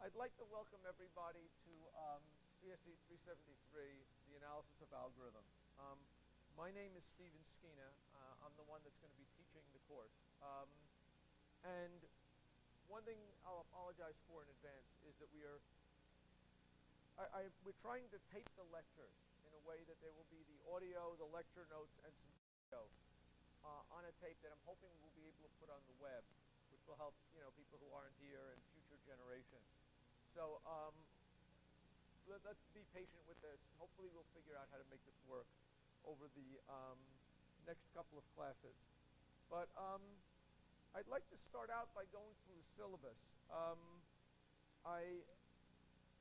I'd like to welcome everybody to CSE 373, the analysis of algorithm. My name is Skiena. I'm the one that's going to be teaching the course. And one thing I'll apologize for in advance is that we're trying to tape the lectures in a way that there will be the audio, the lecture notes, and some video on a tape that I'm hoping we'll be able to put on the web, which will help people who aren't here and future generations. So let's be patient with this. Hopefully we'll figure out how to make this work over the next couple of classes. But I'd like to start out by going through the syllabus.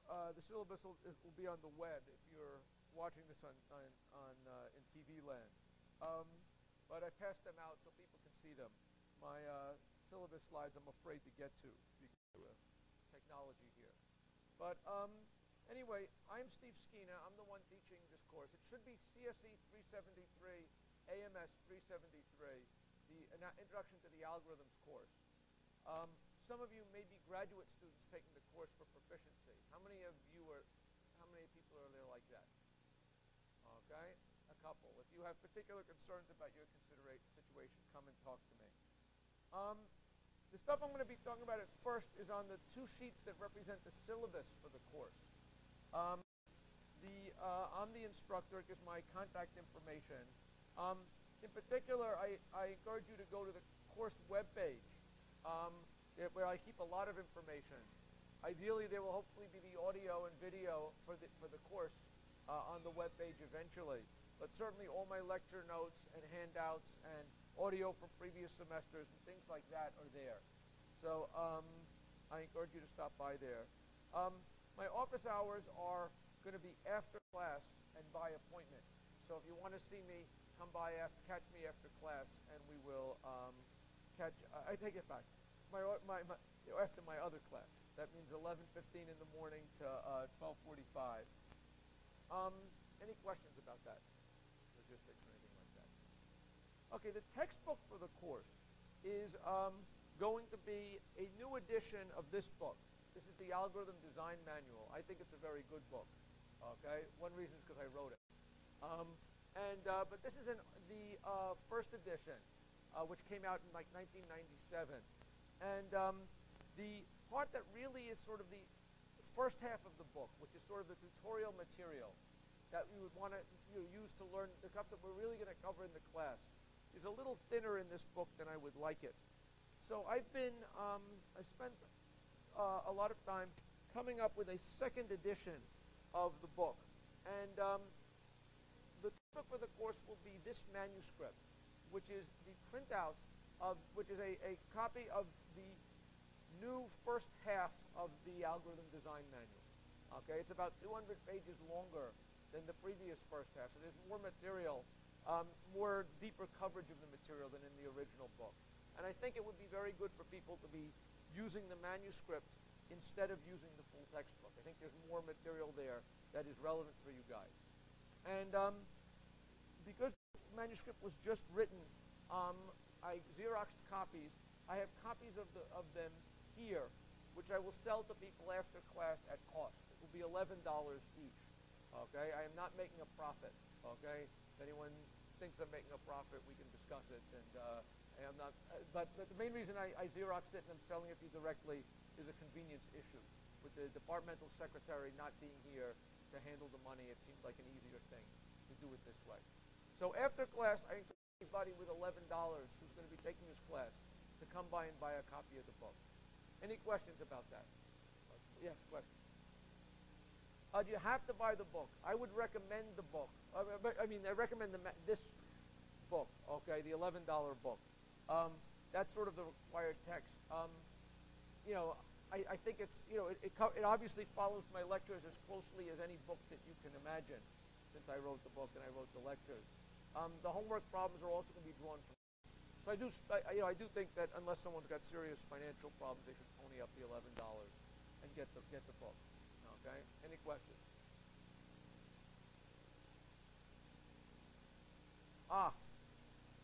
The syllabus will be on the web if you're watching this in TV land. But I passed them out so people can see them. My syllabus slides I'm afraid to get to because of technology here. But anyway, I'm Steve Skiena. I'm the one teaching this course. It should be CSE 373, AMS 373, the Introduction to the Algorithms course. Some of you may be graduate students taking the course for proficiency. How many people are there like that? Okay, a couple. If you have particular concerns about your situation, come and talk to me. The stuff I'm going to be talking about at first is on the two sheets that represent the syllabus for the course. I'm the instructor. It gives my contact information. In particular, I encourage you to go to the course webpage, where I keep a lot of information. Ideally, there will hopefully be the audio and video for the course on the webpage eventually. But certainly all my lecture notes and handouts and audio from previous semesters and things like that are there. So I encourage you to stop by there. My office hours are going to be after class and by appointment. So if you want to see me, come by, catch me after class, and we will I take it back. After my other class. That means 11:15 in the morning to 12:45. Any questions about that? Logistics or anything like that? Okay, the textbook for the course is going to be a new edition of this book. This is the Algorithm Design Manual. I think it's a very good book. Okay, one reason is because I wrote it. But this is the first edition, which came out in like 1997. And the part that really is sort of the first half of the book, which is sort of the tutorial material that we would want to use to learn the stuff that we're really going to cover in the class, is a little thinner in this book than I would like it. So I spent a lot of time coming up with a second edition of the book. And the book for the course will be this manuscript, which is the printout which is a copy of the new first half of the Algorithm Design Manual. Okay, it's about 200 pages longer than the previous first half, so there's more material, more deeper coverage of the material than in the original book. And I think it would be very good for people to be using the manuscript instead of using the full textbook. I think there's more material there that is relevant for you guys. And because the manuscript was just written, I Xeroxed copies. I have copies of them here, which I will sell to people after class at cost. It will be $11 each. Okay, I am not making a profit. Okay, if anyone thinks I'm making a profit, we can discuss it. And I am not. But the main reason I Xeroxed it and I'm selling it to you directly is a convenience issue. With the departmental secretary not being here to handle the money, it seemed like an easier thing to do it this way. So after class, I encourage anybody with $11 who's going to be taking this class to come by and buy a copy of the book. Any questions about that? Yes, questions. You have to buy the book. I would recommend the book. I recommend this book, okay, the $11 book. That's sort of the required text. I think it's, it obviously follows my lectures as closely as any book that you can imagine, since I wrote the book and I wrote the lectures. The homework problems are also going to be drawn from. So I do think that unless someone's got serious financial problems, they should pony up the $11 and get the book. Okay. Any questions?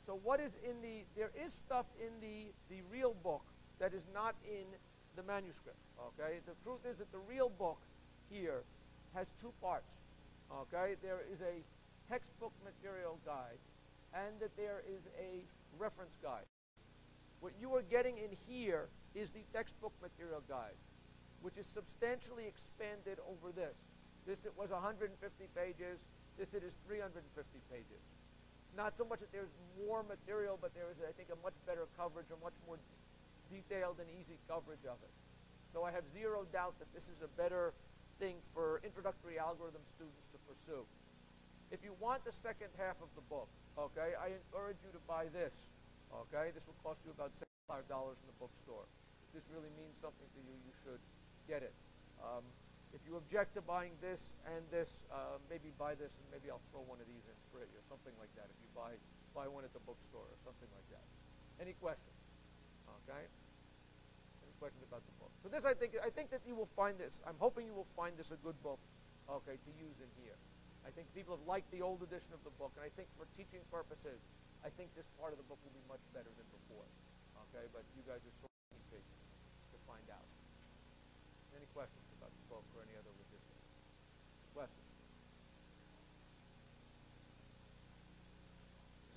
So what is in there is stuff in the real book that is not in the manuscript. Okay, the truth is that the real book here has two parts. Okay, there is a textbook material guide, and that there is a reference guide. What you are getting in here is the textbook material guide, which is substantially expanded over this. This it was 150 pages. This it is 350 pages. Not so much that there's more material, but there is, I think, a much better coverage, a much more detailed and easy coverage of it. So I have zero doubt that this is a better thing for introductory algorithm students to pursue. If you want the second half of the book, okay, I encourage you to buy this. Okay, this will cost you about $75 in the bookstore. If this really means something to you, you should get it. If you object to buying this and this, maybe buy this and maybe I'll throw one of these in free or something like that if you buy one at the bookstore or something like that. Any questions? Okay? Any questions about the book? So this, I think that you will find this. I'm hoping you will find this a good book, okay, to use in here. I think people have liked the old edition of the book, and I think for teaching purposes, I think this part of the book will be much better than before. Okay, but you guys are sort of intrigued to find out. Any questions about the book or any other logistics? Questions?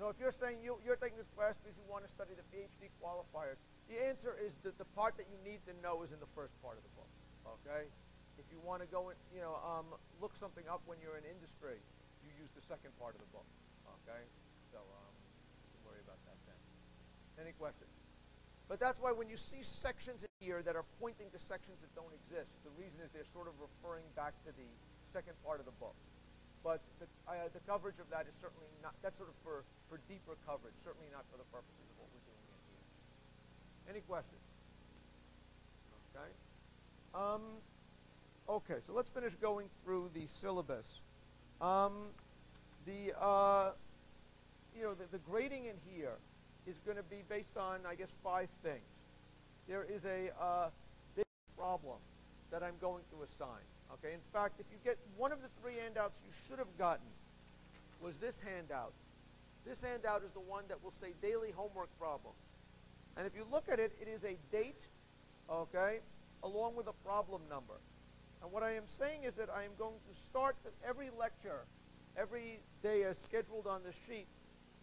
So if you're saying you're taking this class because you want to study the PhD qualifiers, the answer is that the part that you need to know is in the first part of the book. Okay? If you want to go and look something up when you're in industry, you use the second part of the book. Okay? So don't worry about that then. Any questions? But that's why when you see sections in here that are pointing to sections that don't exist, the reason is they're sort of referring back to the second part of the book. But the coverage of that is certainly not, that's sort of for deeper coverage, certainly not for the purposes of what we're doing in here. Any questions? Okay. Okay, so let's finish going through the syllabus. The grading in here is going to be based on, I guess, 5 things. There is a big problem that I'm going to assign. Okay, in fact, if you get one of the 3 handouts you should have gotten was this handout. This handout is the one that will say daily homework problems. And if you look at it, it is a date, okay, along with a problem number. And what I am saying is that I am going to start every lecture, every day as scheduled on the sheet,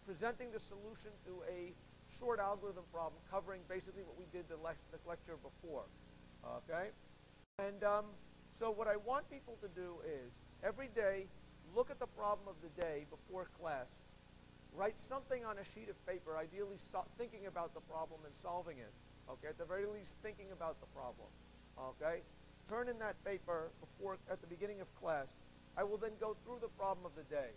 presenting the solution to a short algorithm problem covering basically what we did the lecture before. Okay? And so what I want people to do is, every day, look at the problem of the day before class, write something on a sheet of paper, ideally thinking about the problem and solving it. Okay? At the very least, thinking about the problem. Okay? Turn in that paper at the beginning of class. I will then go through the problem of the day.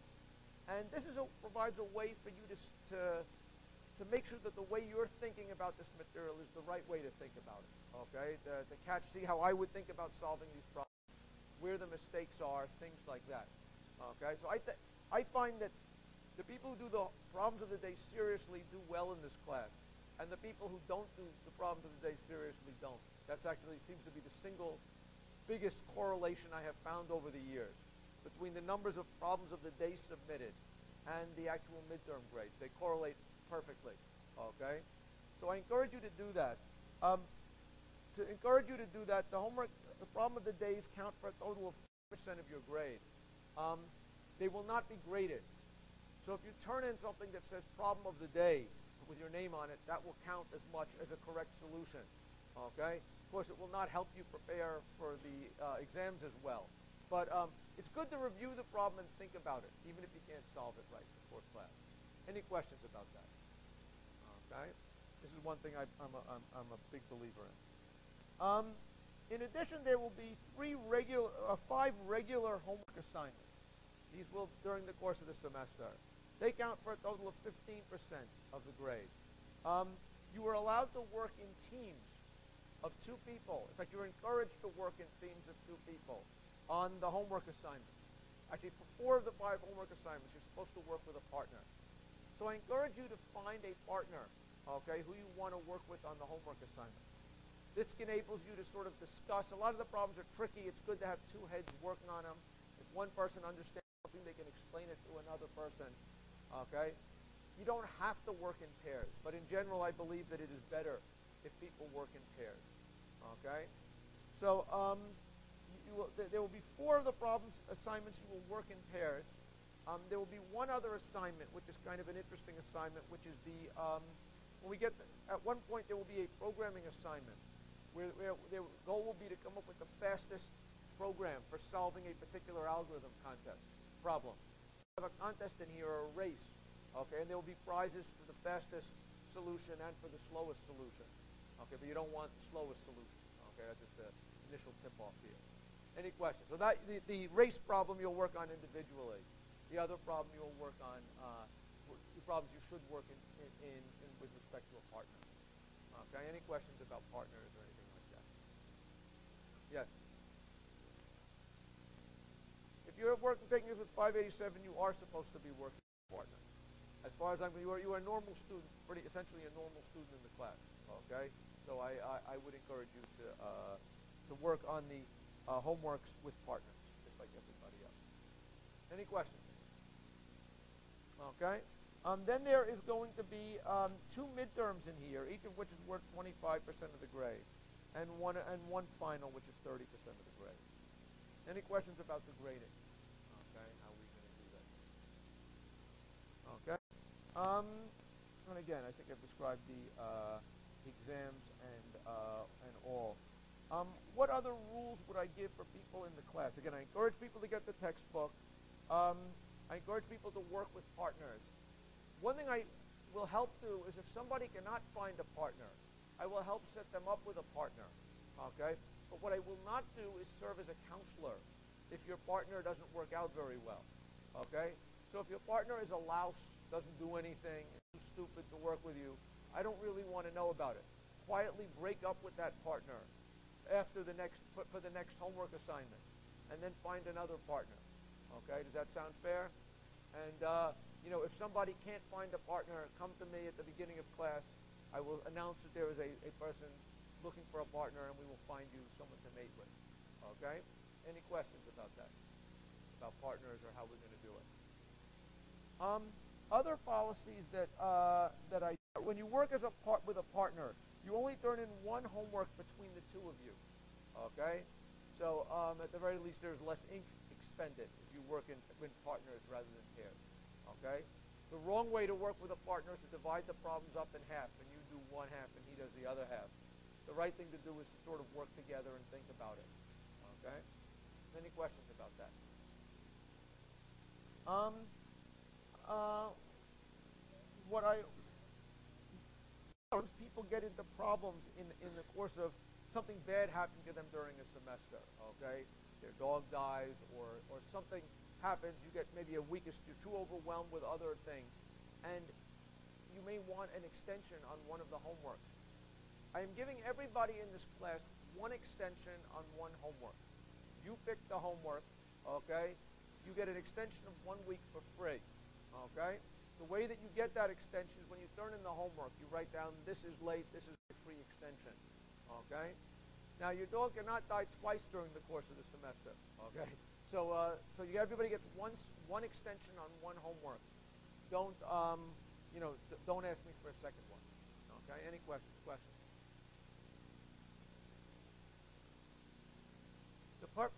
And this provides a way for you to make sure that the way you're thinking about this material is the right way to think about it. Okay? See how I would think about solving these problems, where the mistakes are, things like that. Okay? So I find that the people who do the problems of the day seriously do well in this class, and the people who don't do the problems of the day seriously don't. That's actually seems to be the single biggest correlation I have found over the years between the numbers of problems of the day submitted and the actual midterm grades. They correlate perfectly. Okay? So I encourage you to do that. To encourage you to do that, the problem of the days count for a total of 4% of your grade. They will not be graded. So if you turn in something that says problem of the day with your name on it, that will count as much as a correct solution. Okay? Of course, it will not help you prepare for the exams as well. But it's good to review the problem and think about it, even if you can't solve it right before class. Any questions about that? Okay? This is one thing I'm a big believer in. In addition, there will be 5 regular homework assignments. These will during the course of the semester. They count for a total of 15% of the grade. You are allowed to work in teams of 2 people. In fact, you're encouraged to work in teams of 2 people on the homework assignments. Actually, for 4 of the 5 homework assignments, you're supposed to work with a partner. So I encourage you to find a partner, okay, who you want to work with on the homework assignment. This enables you to sort of discuss. A lot of the problems are tricky. It's good to have 2 heads working on them. If one person understands something, they can explain it to another person. Okay? You don't have to work in pairs, but in general, I believe that it is better if people work in pairs. Okay? So there will be 4 of the problems assignments you will work in pairs. There will be one other assignment, which is kind of an interesting assignment, which is when we get, at one point there will be a programming assignment where their goal will be to come up with the fastest program for solving a particular algorithm problem. We have a contest in here, or a race, okay, and there will be prizes for the fastest solution and for the slowest solution, okay, but you don't want the slowest solution, okay, that's just the initial tip-off here. Any questions? So the race problem you'll work on individually. The other problem you'll work on, the problems you should work in with respect to a partner. Okay, any questions about partners or anything like that? Yes? If you're working techniques with 587, you are supposed to be working with a partner. As far as I'm concerned, you are a normal student, essentially a normal student in the class. Okay, so I would encourage you to work on the homeworks with partners, just like everybody else. Any questions? Okay. Then there is going to be 2 midterms in here, each of which is worth 25% of the grade, and one final, which is 30% of the grade. Any questions about the grading? Okay, how are we going to do that? Okay. And again, I think I've described the exams and all. What other rules would I give for people in the class? Again, I encourage people to get the textbook. I encourage people to work with partners. One thing I will help do is if somebody cannot find a partner, I will help set them up with a partner, okay? But what I will not do is serve as a counselor if your partner doesn't work out very well, okay? So if your partner is a louse, doesn't do anything, is too stupid to work with you, I don't really want to know about it. Quietly break up with that partner after for the next homework assignment, and then find another partner, okay? Does that sound fair? And if somebody can't find a partner, come to me at the beginning of class. I will announce that there is a person looking for a partner, and we will find you someone to mate with. Okay? Any questions about that? About partners or how we're going to do it? Other policies that when you work with a partner, you only turn in one homework between the 2 of you. Okay? So at the very least, there's less ink expended if you work in partners rather than pairs. Okay? The wrong way to work with a partner is to divide the problems up in half, and you do one half and he does the other half. The right thing to do is to sort of work together and think about it. Okay? Any questions about that? Sometimes people get into problems in the course of something bad happening to them during a semester. Okay? Their dog dies or something happens, you get maybe you're too overwhelmed with other things, and you may want an extension on one of the homeworks. I am giving everybody in this class one extension on one homework. You pick the homework, okay? You get an extension of 1 week for free, okay? The way that you get that extension is when you turn in the homework, you write down, this is late, this is a free extension, okay? Now, your dog cannot die twice during the course of the semester, okay? So everybody gets one extension on one homework. Don't don't ask me for a second one. Okay? Any questions?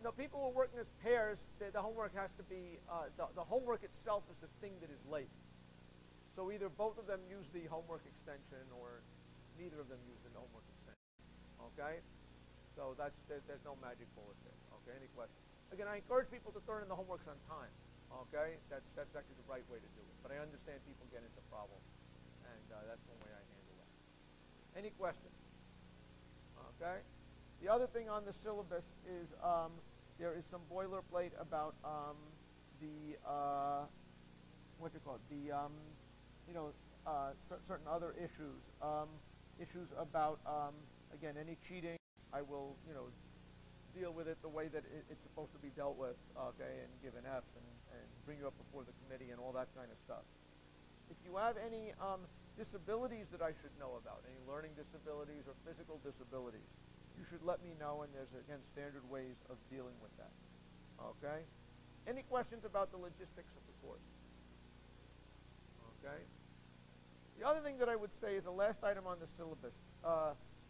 No, people who are working as pairs, the homework has to be the homework itself is the thing that is late. So either both of them use the homework extension, or neither of them use the homework extension. Okay? So there's no magic bullet there. Okay? Any questions? Again, I encourage people to turn in the homeworks on time. Okay? That's actually the right way to do it. But I understand people get into problems, and that's one way I handle that. Any questions? Okay? The other thing on the syllabus is there is some boilerplate about certain other issues. Issues about, again, any cheating. I will, deal with it the way that it's supposed to be dealt with, okay, and give an F and bring you up before the committee and all that kind of stuff. If you have any disabilities that I should know about, any learning disabilities or physical disabilities, you should let me know, and there's, again, standard ways of dealing with that. Okay? Any questions about the logistics of the course? Okay? The other thing that I would say is the last item on the syllabus.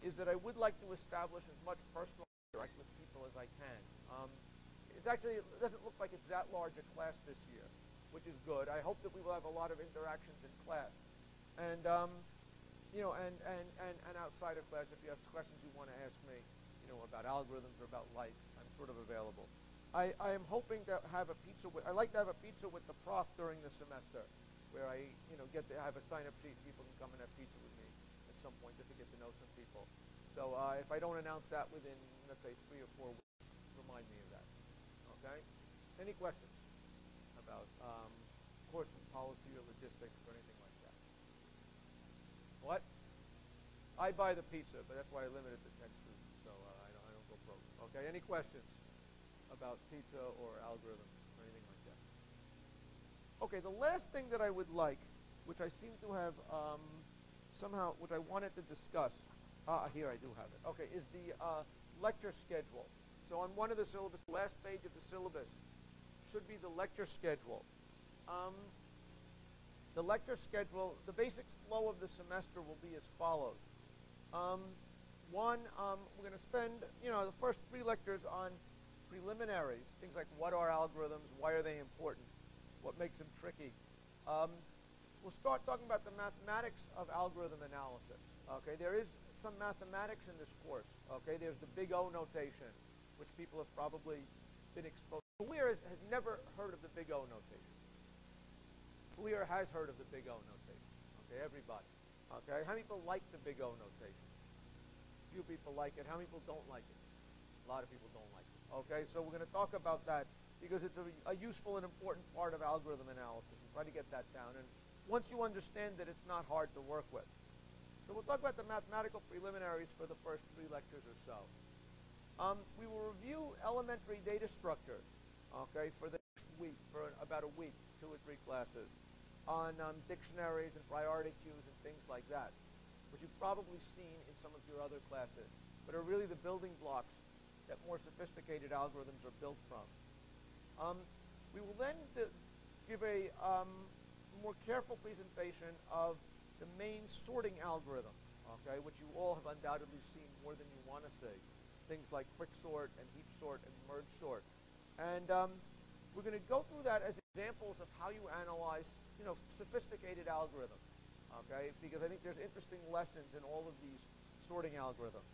is that I would like to establish as much personal interaction with people as I can. It doesn't look like it's that large a class this year, which is good. I hope that we will have a lot of interactions in class. And, and outside of class, if you have questions you want to ask me, about algorithms or about life, I'm sort of available. I am hoping to have a pizza I like to have a pizza with the prof during the semester, where I, get to have a sign-up sheet. People can come and have pizza with me at some point just to get to know some people. So if I don't announce that within, let's say, 3 or 4 weeks, remind me of that. Okay? Any questions about course policy or logistics or anything like that? What? I buy the pizza, but that's why I limit it to 10 students, so I don't go broke. Okay? Any questions about pizza or algorithms or anything like that? Okay, the last thing that I would like, which I seem to have somehow, which I wanted to discuss, here I do have it. Okay, is the lecture schedule. So on one of the syllabus, the last page of the syllabus should be the lecture schedule. The lecture schedule, the basic flow of the semester will be as follows. One, we're going to spend, the first 3 lectures on preliminaries, things like what are algorithms, why are they important, what makes them tricky. We'll start talking about the mathematics of algorithm analysis. Okay, there is some mathematics in this course. Okay, there's the big O notation, which people have probably been exposed to. Who here has never heard of the big O notation? Who here has heard of the big O notation? Okay, everybody. Okay, how many people like the big O notation? Few people like it. How many people don't like it? A lot of people don't like it. Okay, so we're going to talk about that because it's a useful and important part of algorithm analysis, and try to get that down. And once you understand that, it's not hard to work with. So we'll talk about the mathematical preliminaries for the first 3 lectures or so. We will review elementary data structures, okay, for the next week, for about a week, 2 or 3 classes, on dictionaries and priority queues and things like that, which you've probably seen in some of your other classes, but are really the building blocks that more sophisticated algorithms are built from. We will then give a more careful presentation of the main sorting algorithm, okay, which you all have undoubtedly seen more than you want to see. Things like quicksort and heap sort and merge sort. And we're going to go through that as examples of how you analyze, sophisticated algorithms, okay, because I think there's interesting lessons in all of these sorting algorithms.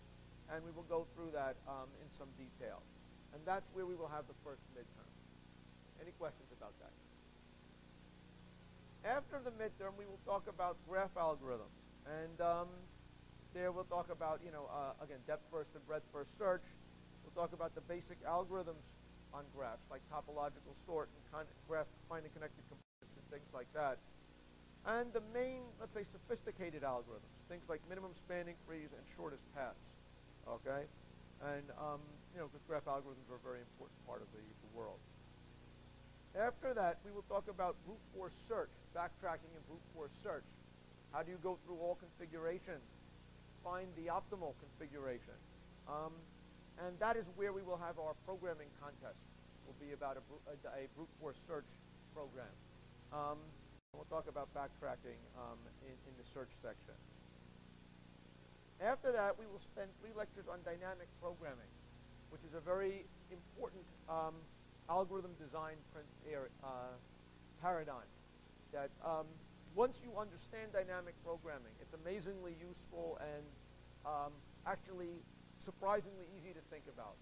And we will go through that in some detail. And that's where we will have the first midterm. Any questions about that? After the midterm, we will talk about graph algorithms. And there we'll talk about, again, depth first and breadth first search. We'll talk about the basic algorithms on graphs, like topological sort and graph find and connected components and things like that. And the main, let's say, sophisticated algorithms, things like minimum spanning trees and shortest paths. Okay? And, because graph algorithms are a very important part of the world. After that, we will talk about brute force search, backtracking and brute force search. How do you go through all configurations, find the optimal configuration? And that is where we will have our programming contest. Will be about a brute force search program. We'll talk about backtracking in the search section. After that, we will spend 3 lectures on dynamic programming, which is a very important algorithm design paradigm. That once you understand dynamic programming, it's amazingly useful and actually surprisingly easy to think about.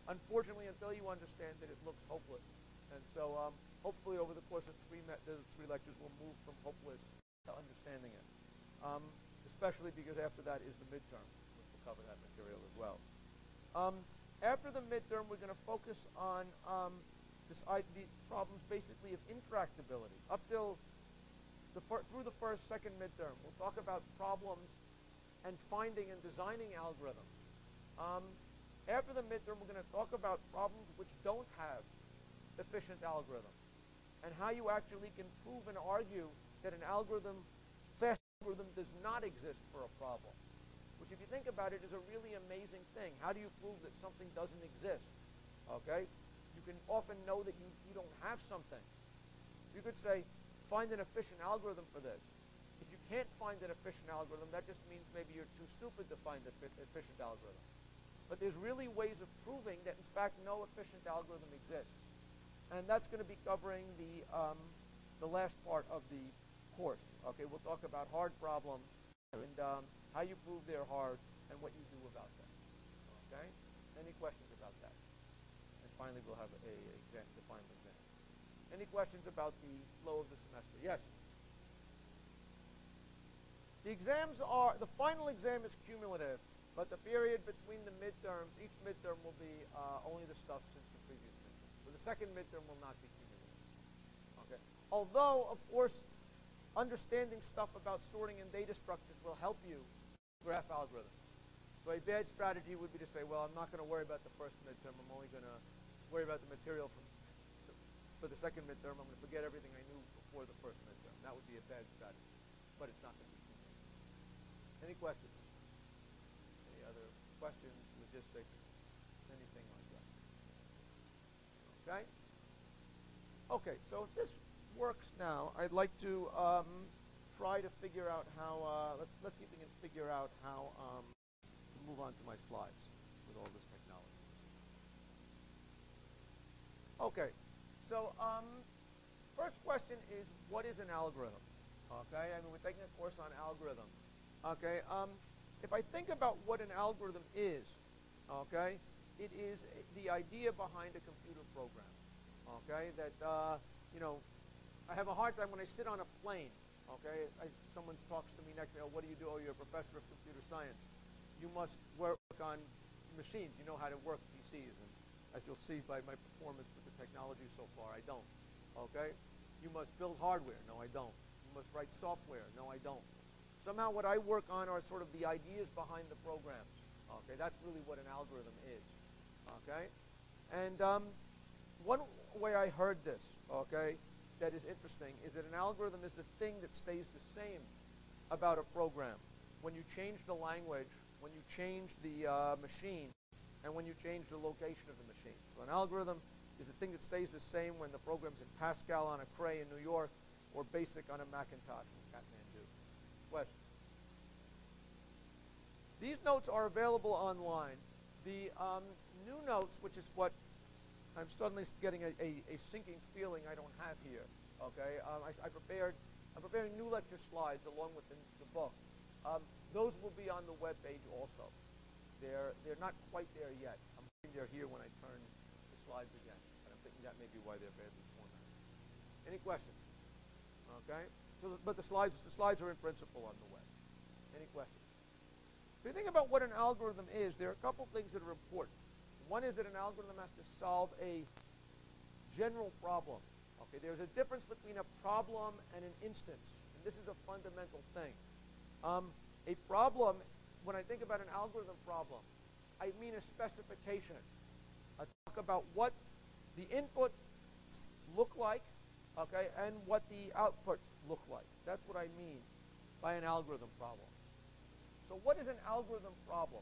Unfortunately, until you understand it, it looks hopeless. And so hopefully over the course of 3 lectures, we'll move from hopeless to understanding it. Especially because after that is the midterm, which will cover that material as well. After the midterm, we're going to focus on the problems basically of intractability. Up till through the first, second midterm, we'll talk about problems and finding and designing algorithms. After the midterm, we're going to talk about problems which don't have efficient algorithms and how you actually can prove and argue that an fast algorithm does not exist for a problem, which if you think about it is a really amazing thing. How do you prove that something doesn't exist? Okay? You can often know that you don't have something. You could say, find an efficient algorithm for this. If you can't find an efficient algorithm, that just means maybe you're too stupid to find an efficient algorithm. But there's really ways of proving that, in fact, no efficient algorithm exists. And that's going to be covering the last part of the course. Okay, we'll talk about hard problems and how you prove they're hard and what you do about them. Okay? Any questions about that? And finally, we'll have the final exam. Any questions about the flow of the semester? Yes? The final exam is cumulative, but the period between the midterms, each midterm will be only the stuff since the previous midterm. So the second midterm will not be cumulative. Okay? Although, of course, understanding stuff about sorting and data structures will help you graph algorithms. So a bad strategy would be to say, well, I'm not going to worry about the first midterm. I'm only going to worry about the material for the second midterm. I'm going to forget everything I knew before the first midterm. That would be a bad strategy, but it's not going to be cumulative. Any questions? Any other questions, logistics, anything like that? Okay? Okay, so if this works now, I'd like to try to figure out how, let's see if we can figure out how to move on to my slides with all this technology. Okay, so first question is, what is an algorithm? Okay, I mean, we're taking a course on algorithms. Okay, if I think about what an algorithm is, okay, it is the idea behind a computer program. Okay, that, you know, I have a hard time when I sit on a plane. Okay, someone talks to me next to me, oh, what do you do? Oh, you're a professor of computer science. You must work on machines. You know how to work PCs. And as you'll see by my performance with the technology so far, I don't. Okay, you must build hardware. No, I don't. You must write software. No, I don't. Somehow what I work on are sort of the ideas behind the programs. Okay, that's really what an algorithm is. Okay, and one way I heard this, okay, that is interesting is that an algorithm is the thing that stays the same about a program. When you change the language, when you change the machine, and when you change the location of the machine. So an algorithm is the thing that stays the same when the program's in Pascal on a Cray in New York or BASIC on a Macintosh in Kathmandu. Question. These notes are available online. The new notes, which is what I'm suddenly getting a sinking feeling I don't have here. Okay, I'm preparing new lecture slides along with the book. Those will be on the web page also. They're not quite there yet. I'm thinking they're here when I turn the slides again, and I'm thinking that may be why they're badly formatted. Any questions? Okay, so but the slides are in principle on the web. Any questions? If you think about what an algorithm is, there are a couple things that are important. One is that an algorithm has to solve a general problem. Okay, there's a difference between a problem and an instance, and this is a fundamental thing. A problem, when I think about an algorithm problem, I mean a specification. I talk about what the inputs look like, okay, and what the outputs look like. That's what I mean by an algorithm problem. So what is an algorithm problem?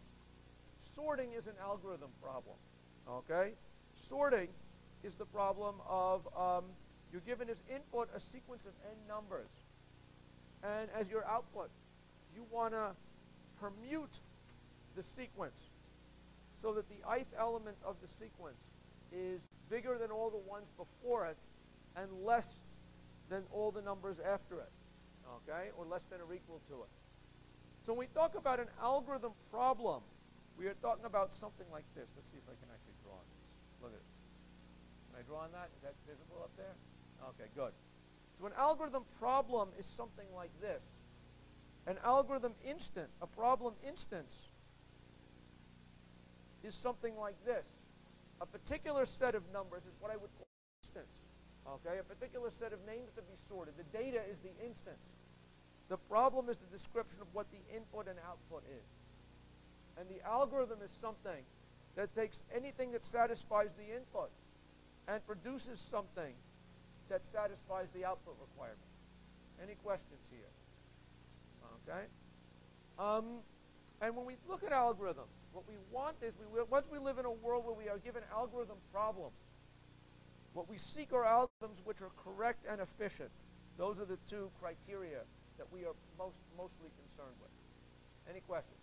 Sorting is an algorithm problem, okay? Sorting is the problem of you're given as input a sequence of n numbers, and as your output, you want to permute the sequence so that the ith element of the sequence is bigger than all the ones before it and less than all the numbers after it, okay, or less than or equal to it. So when we talk about an algorithm problem, we are talking about something like this. Let's see if I can actually draw on this. Look at it. Can I draw on that? Is that visible up there? Okay, good. So an algorithm problem is something like this. An algorithm instant, a problem instance, is something like this. A particular set of numbers is what I would call an instance. Okay, a particular set of names to be sorted. The data is the instance. The problem is the description of what the input and output is. And the algorithm is something that takes anything that satisfies the input and produces something that satisfies the output requirement. Any questions here? Okay? And when we look at algorithms, what we want is, once we live in a world where we are given algorithm problems, what we seek are algorithms which are correct and efficient. Those are the two criteria that we are mostly concerned with. Any questions?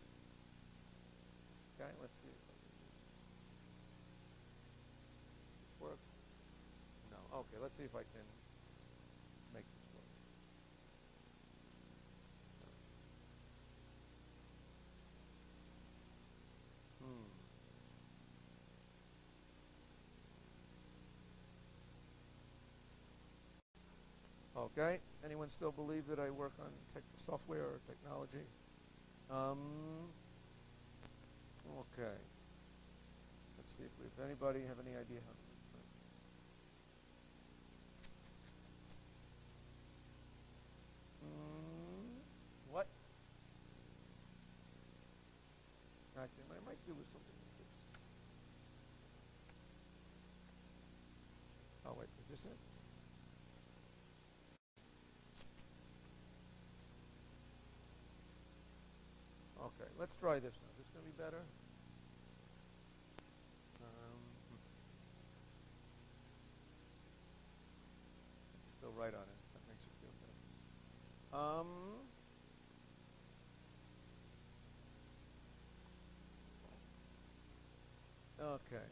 Okay, let's see. Does this work? No. Okay, let's see if I can make this work. Okay. Anyone still believe that I work on software or technology? Okay. Let's see if anybody have any idea how to do that. What? Actually, what I might do is something like this. Oh, wait. Is this it? Okay, let's try this now. Is this going to be better? Still right on it. That makes it feel better. Okay.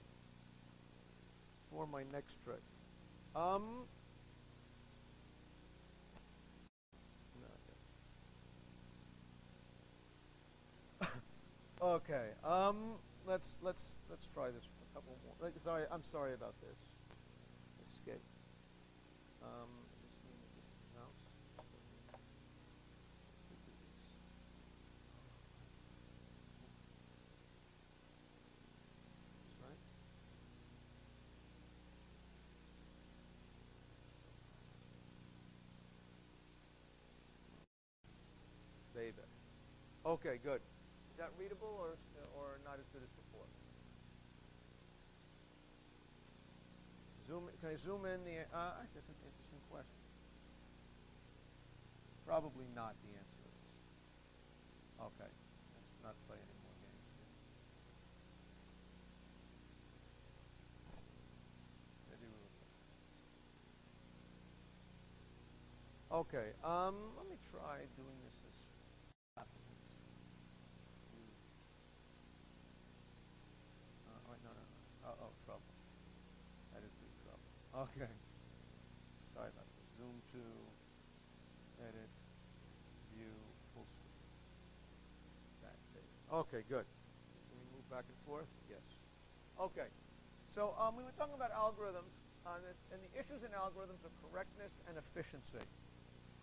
For my next trick. Okay. Let's try this a couple more. Sorry, I'm sorry about this. Escape. Does this mean that this is mouse? That's right. David. Okay, good. Is that readable or not as good as before? Can I zoom in the? That's an interesting question. Probably not. The answer is. Okay, let's not play any more games here. Okay. Let me try doing this as rapidly. Wait, no. Oh, trouble. That is big trouble. Okay. Sorry about this. Zoom to, edit, view, full screen. Okay, good. Can we move back and forth? Yes. Okay. So we were talking about algorithms, and the issues in algorithms are correctness and efficiency.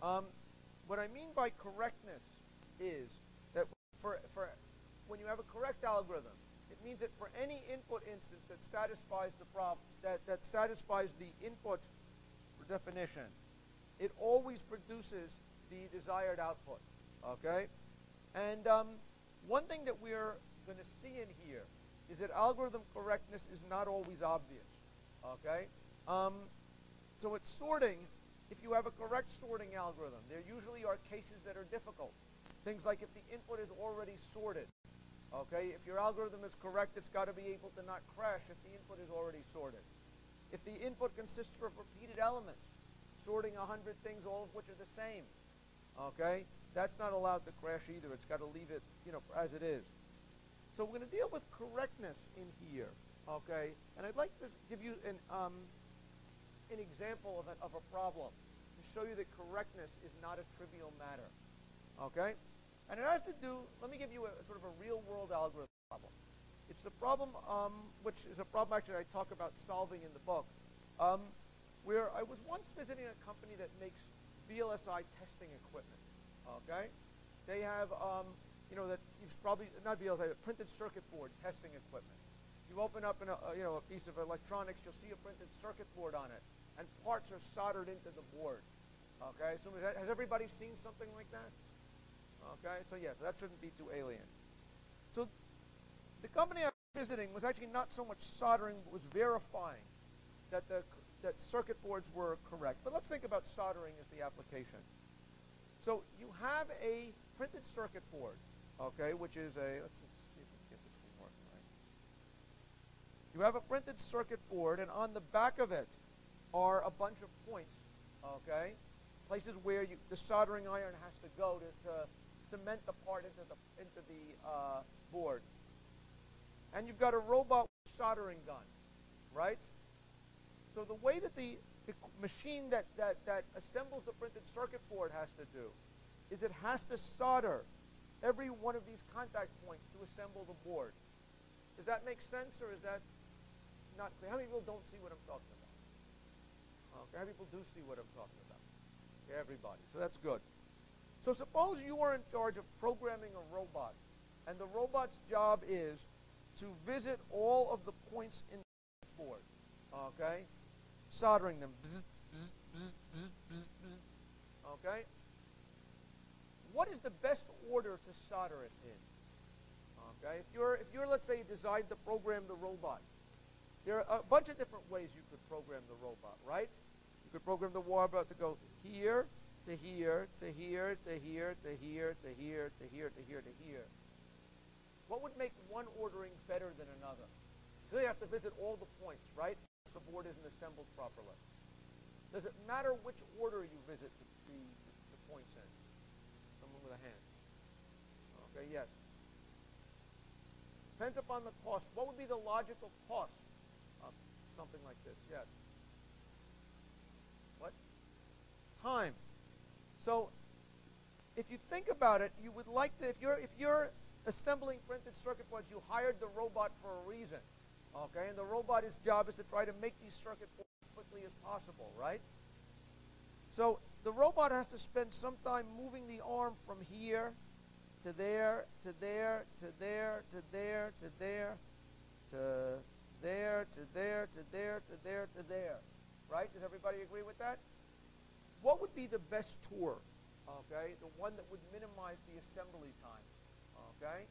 What I mean by correctness is that for when you have a correct algorithm, it means that for any input instance that satisfies the that satisfies the input definition, it always produces the desired output. Okay, and one thing that we're going to see in here is that algorithm correctness is not always obvious. Okay, so it's sorting. If you have a correct sorting algorithm, there usually are cases that are difficult. Things like if the input is already sorted. Okay, if your algorithm is correct, it's got to be able to not crash if the input is already sorted. If the input consists of repeated elements, sorting 100 things, all of which are the same, okay, that's not allowed to crash either. It's got to leave it, as it is. So we're going to deal with correctness in here, okay? And I'd like to give you an example of a problem to show you that correctness is not a trivial matter, okay? And it has to do, let me give you a sort of a real-world algorithm problem. It's a problem, which is a problem actually I talk about solving in the book, where I was once visiting a company that makes VLSI testing equipment, okay? They have, that you've probably, not VLSI, but printed circuit board testing equipment. You open up a piece of electronics, you'll see a printed circuit board on it, and parts are soldered into the board, okay? So has everybody seen something like that? Okay, so yes, that shouldn't be too alien. So the company I was visiting was actually not so much soldering, but was verifying that that circuit boards were correct. But let's think about soldering as the application. So you have a printed circuit board, okay, which is let's see if we can get this thing working right. You have a printed circuit board, and on the back of it are a bunch of points, okay? places where the soldering iron has to go to cement the part into the board. And you've got a robot with a soldering gun, right? So the way that the machine that assembles the printed circuit board has to do is it has to solder every one of these contact points to assemble the board. Does that make sense, or is that not clear? How many people don't see what I'm talking about? Okay, how many people do see what I'm talking about? Okay, everybody. So that's good. So suppose you are in charge of programming a robot, and the robot's job is to visit all of the points in the board. Okay? Soldering them. Bzz, bzz, bzz, bzz, bzz, bzz. Okay? What is the best order to solder it in? Okay? If you're let's say you decide to program the robot, there are a bunch of different ways you could program the robot, right? You could program the robot to go here to here to here to here to here to here to here to here to here. What would make one ordering better than another? So you have to visit all the points, right? The board isn't assembled properly. Does it matter which order you visit the points in? Someone with a hand. Okay, yes. Depends upon the cost. What would be the logical cost of something like this? Yes. What? Time. So if you think about it, you would like to, if you're assembling printed circuit boards, you hired the robot for a reason. Okay, and the robot's job is to try to make these circuit boards as quickly as possible, right? So the robot has to spend some time moving the arm from here to there, to there, to there, to there, to there, to there, to there, to there, to there, to there. Right? Does everybody agree with that? What would be the best tour? Okay, the one that would minimize the assembly time. Okay?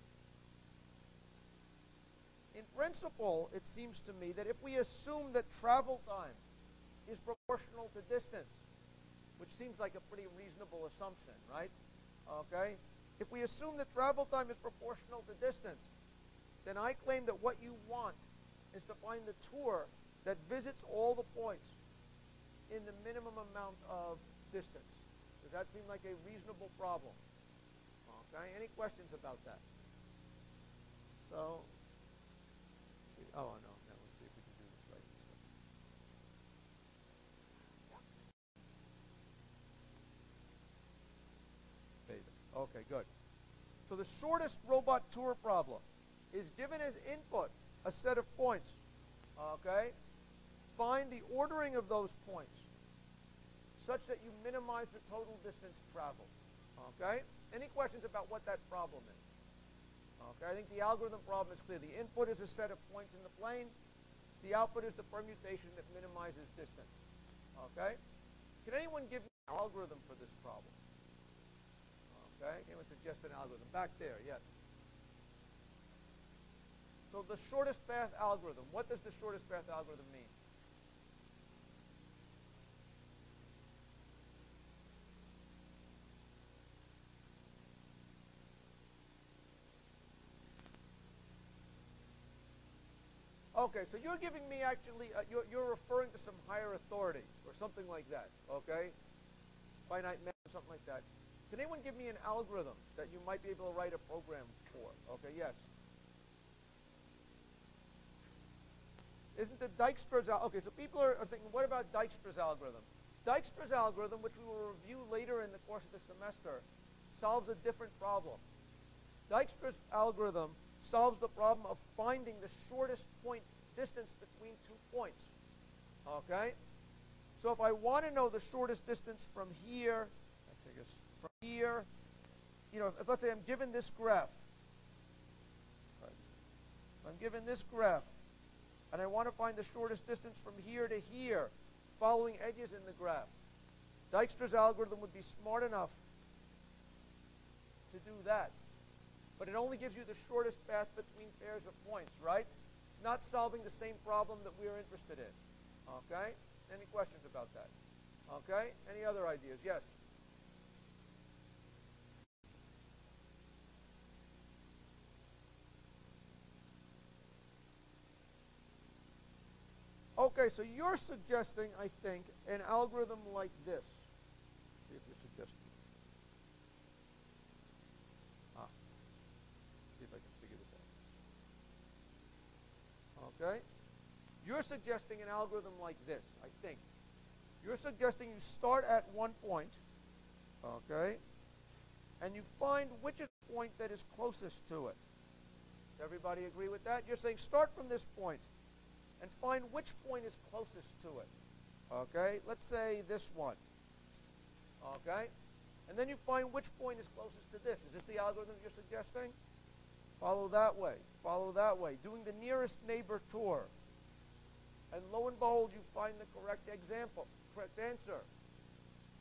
In principle, it seems to me that if we assume that travel time is proportional to distance, which seems like a pretty reasonable assumption, right? Okay? If we assume that travel time is proportional to distance, then I claim that what you want is to find the tour that visits all the points in the minimum amount of distance. Does that seem like a reasonable problem? Okay? Any questions about that? So, oh, no. Let's see if we can do this right this way. Yeah. Okay, good. So the shortest robot tour problem is given as input a set of points. Okay? Find the ordering of those points such that you minimize the total distance traveled. Okay? Any questions about what that problem is? Okay, I think the algorithm problem is clear. The input is a set of points in the plane. The output is the permutation that minimizes distance. Okay? Can anyone give me an algorithm for this problem? Okay, anyone suggest an algorithm? Back there, yes. So the shortest path algorithm. What does the shortest path algorithm mean? Okay, so you're giving me actually, you're referring to some higher authority or something like that, okay? Finite math or something like that. Can anyone give me an algorithm that you might be able to write a program for? Okay, yes. Isn't the Dijkstra's, okay, so people are thinking, what about Dijkstra's algorithm? Dijkstra's algorithm, which we will review later in the course of the semester, solves a different problem. Dijkstra's algorithm solves the problem of finding the shortest point distance between 2 points. Okay? So if I want to know the shortest distance from here, from here, if let's say I'm given this graph. I'm given this graph, and I want to find the shortest distance from here to here, following edges in the graph. Dijkstra's algorithm would be smart enough to do that. But it only gives you the shortest path between pairs of points, right? It's not solving the same problem that we're interested in. Okay? Any questions about that? Okay? Any other ideas? Yes? Okay, so you're suggesting, I think, an algorithm like this. See if you're suggesting. See if I can figure this out. Okay? You're suggesting an algorithm like this, I think. You're suggesting you start at one point, okay, and you find which is the point that is closest to it. Does everybody agree with that? You're saying start from this point and find which point is closest to it. Okay? Let's say this one. Okay? And then you find which point is closest to this. Is this the algorithm you're suggesting? Follow that way. Follow that way. Doing the nearest neighbor tour. And lo and behold, you find the correct answer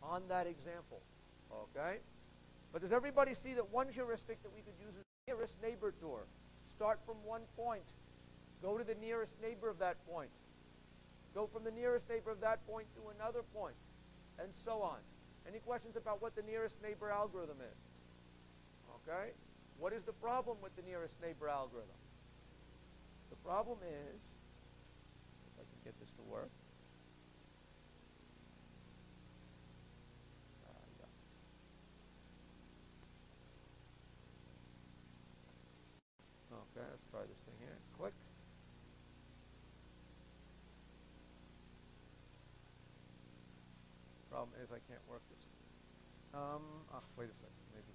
on that example. Okay? But does everybody see that one heuristic that we could use is the nearest neighbor tour? Start from one point. Go to the nearest neighbor of that point. Go from the nearest neighbor of that point to another point, and so on. Any questions about what the nearest neighbor algorithm is? Okay? What is the problem with the nearest neighbor algorithm? The problem is, if I can get this to work. Okay, let's try this thing here. Click. Problem is I can't work this. Wait a second. Maybe.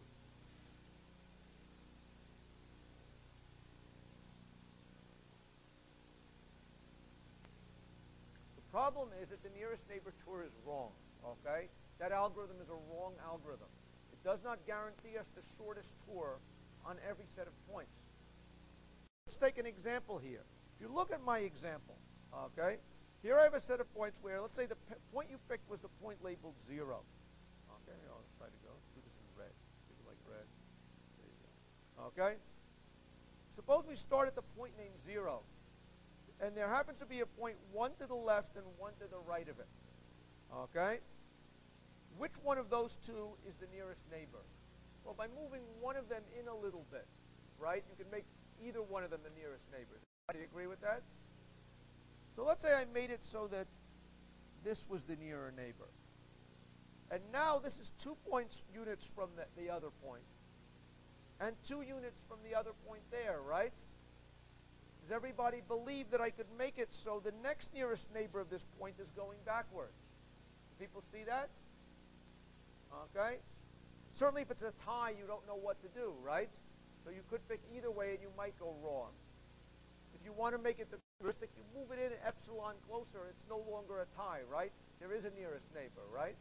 The problem is that the nearest neighbor tour is wrong. Okay? That algorithm is a wrong algorithm. It does not guarantee us the shortest tour on every set of points. Let's take an example here. If you look at my example, okay, here I have a set of points where, let's say the point you picked was the point labeled 0. Okay, I'll try to go. Let's do this in red. People like red. There you go. Okay? Suppose we start at the point named 0, and there happens to be a point 1 to the left and 1 to the right of it. Okay? Which one of those two is the nearest neighbor? Well, by moving one of them in a little bit, right, you can make either one of them the nearest neighbor. Do you agree with that? So let's say I made it so that this was the nearer neighbor. And now this is 2 units from the other point, and 2 units from the other point there, right? Does everybody believe that I could make it so the next nearest neighbor of this point is going backwards? Do people see that? Okay? Certainly if it's a tie, you don't know what to do, right? So you could pick either way and you might go wrong. If you want to make it the heuristic, you move it in epsilon closer, it's no longer a tie, right? There is a nearest neighbor, right?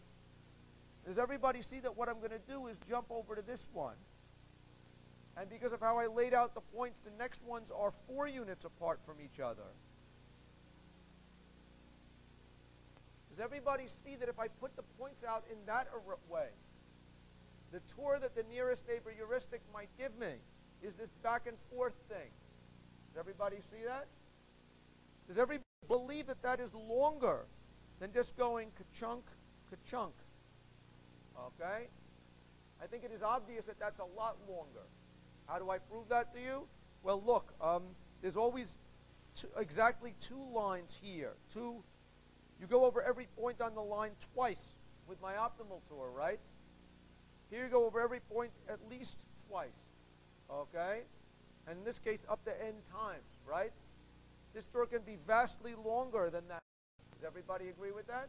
Does everybody see that what I'm going to do is jump over to this one? And because of how I laid out the points, the next ones are 4 units apart from each other. Does everybody see that if I put the points out in that way, the tour that the nearest neighbor heuristic might give me is this back and forth thing? Does everybody see that? Does everybody believe that that is longer than just going ka-chunk, ka-chunk? Okay? I think it is obvious that that's a lot longer. How do I prove that to you? Well, look, there's always exactly 2 lines here. You go over every point on the line twice with my optimal tour, right? Here you go over every point at least twice, okay? And in this case, up to n times, right? This tour can be vastly longer than that. Does everybody agree with that?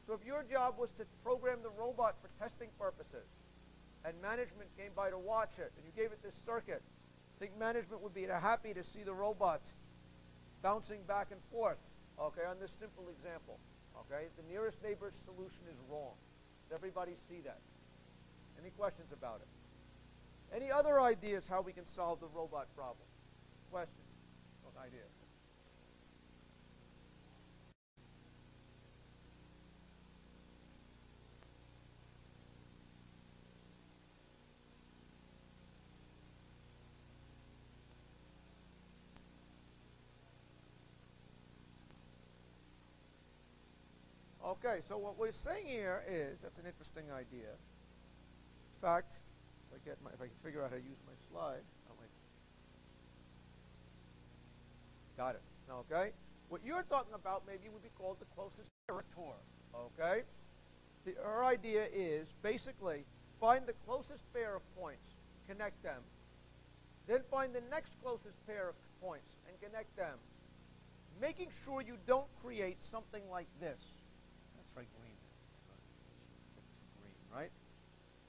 So if your job was to program the robot for testing purposes, and management came by to watch it, and you gave it this circuit, I think management would be happy to see the robot bouncing back and forth, okay, on this simple example, okay? The nearest neighbor's solution is wrong. Does everybody see that? Any questions about it? Any other ideas how we can solve the robot problem? Questions? What idea? Okay, so what we're saying here is, that's an interesting idea. In fact, if I can figure out how to use my slide, got it. Okay? What you're talking about maybe would be called the closest neighbor tour. Okay? Her idea is basically find the closest pair of points, connect them, then find the next closest pair of points and connect them, making sure you don't create something like this. Let's try green. Get some green, right?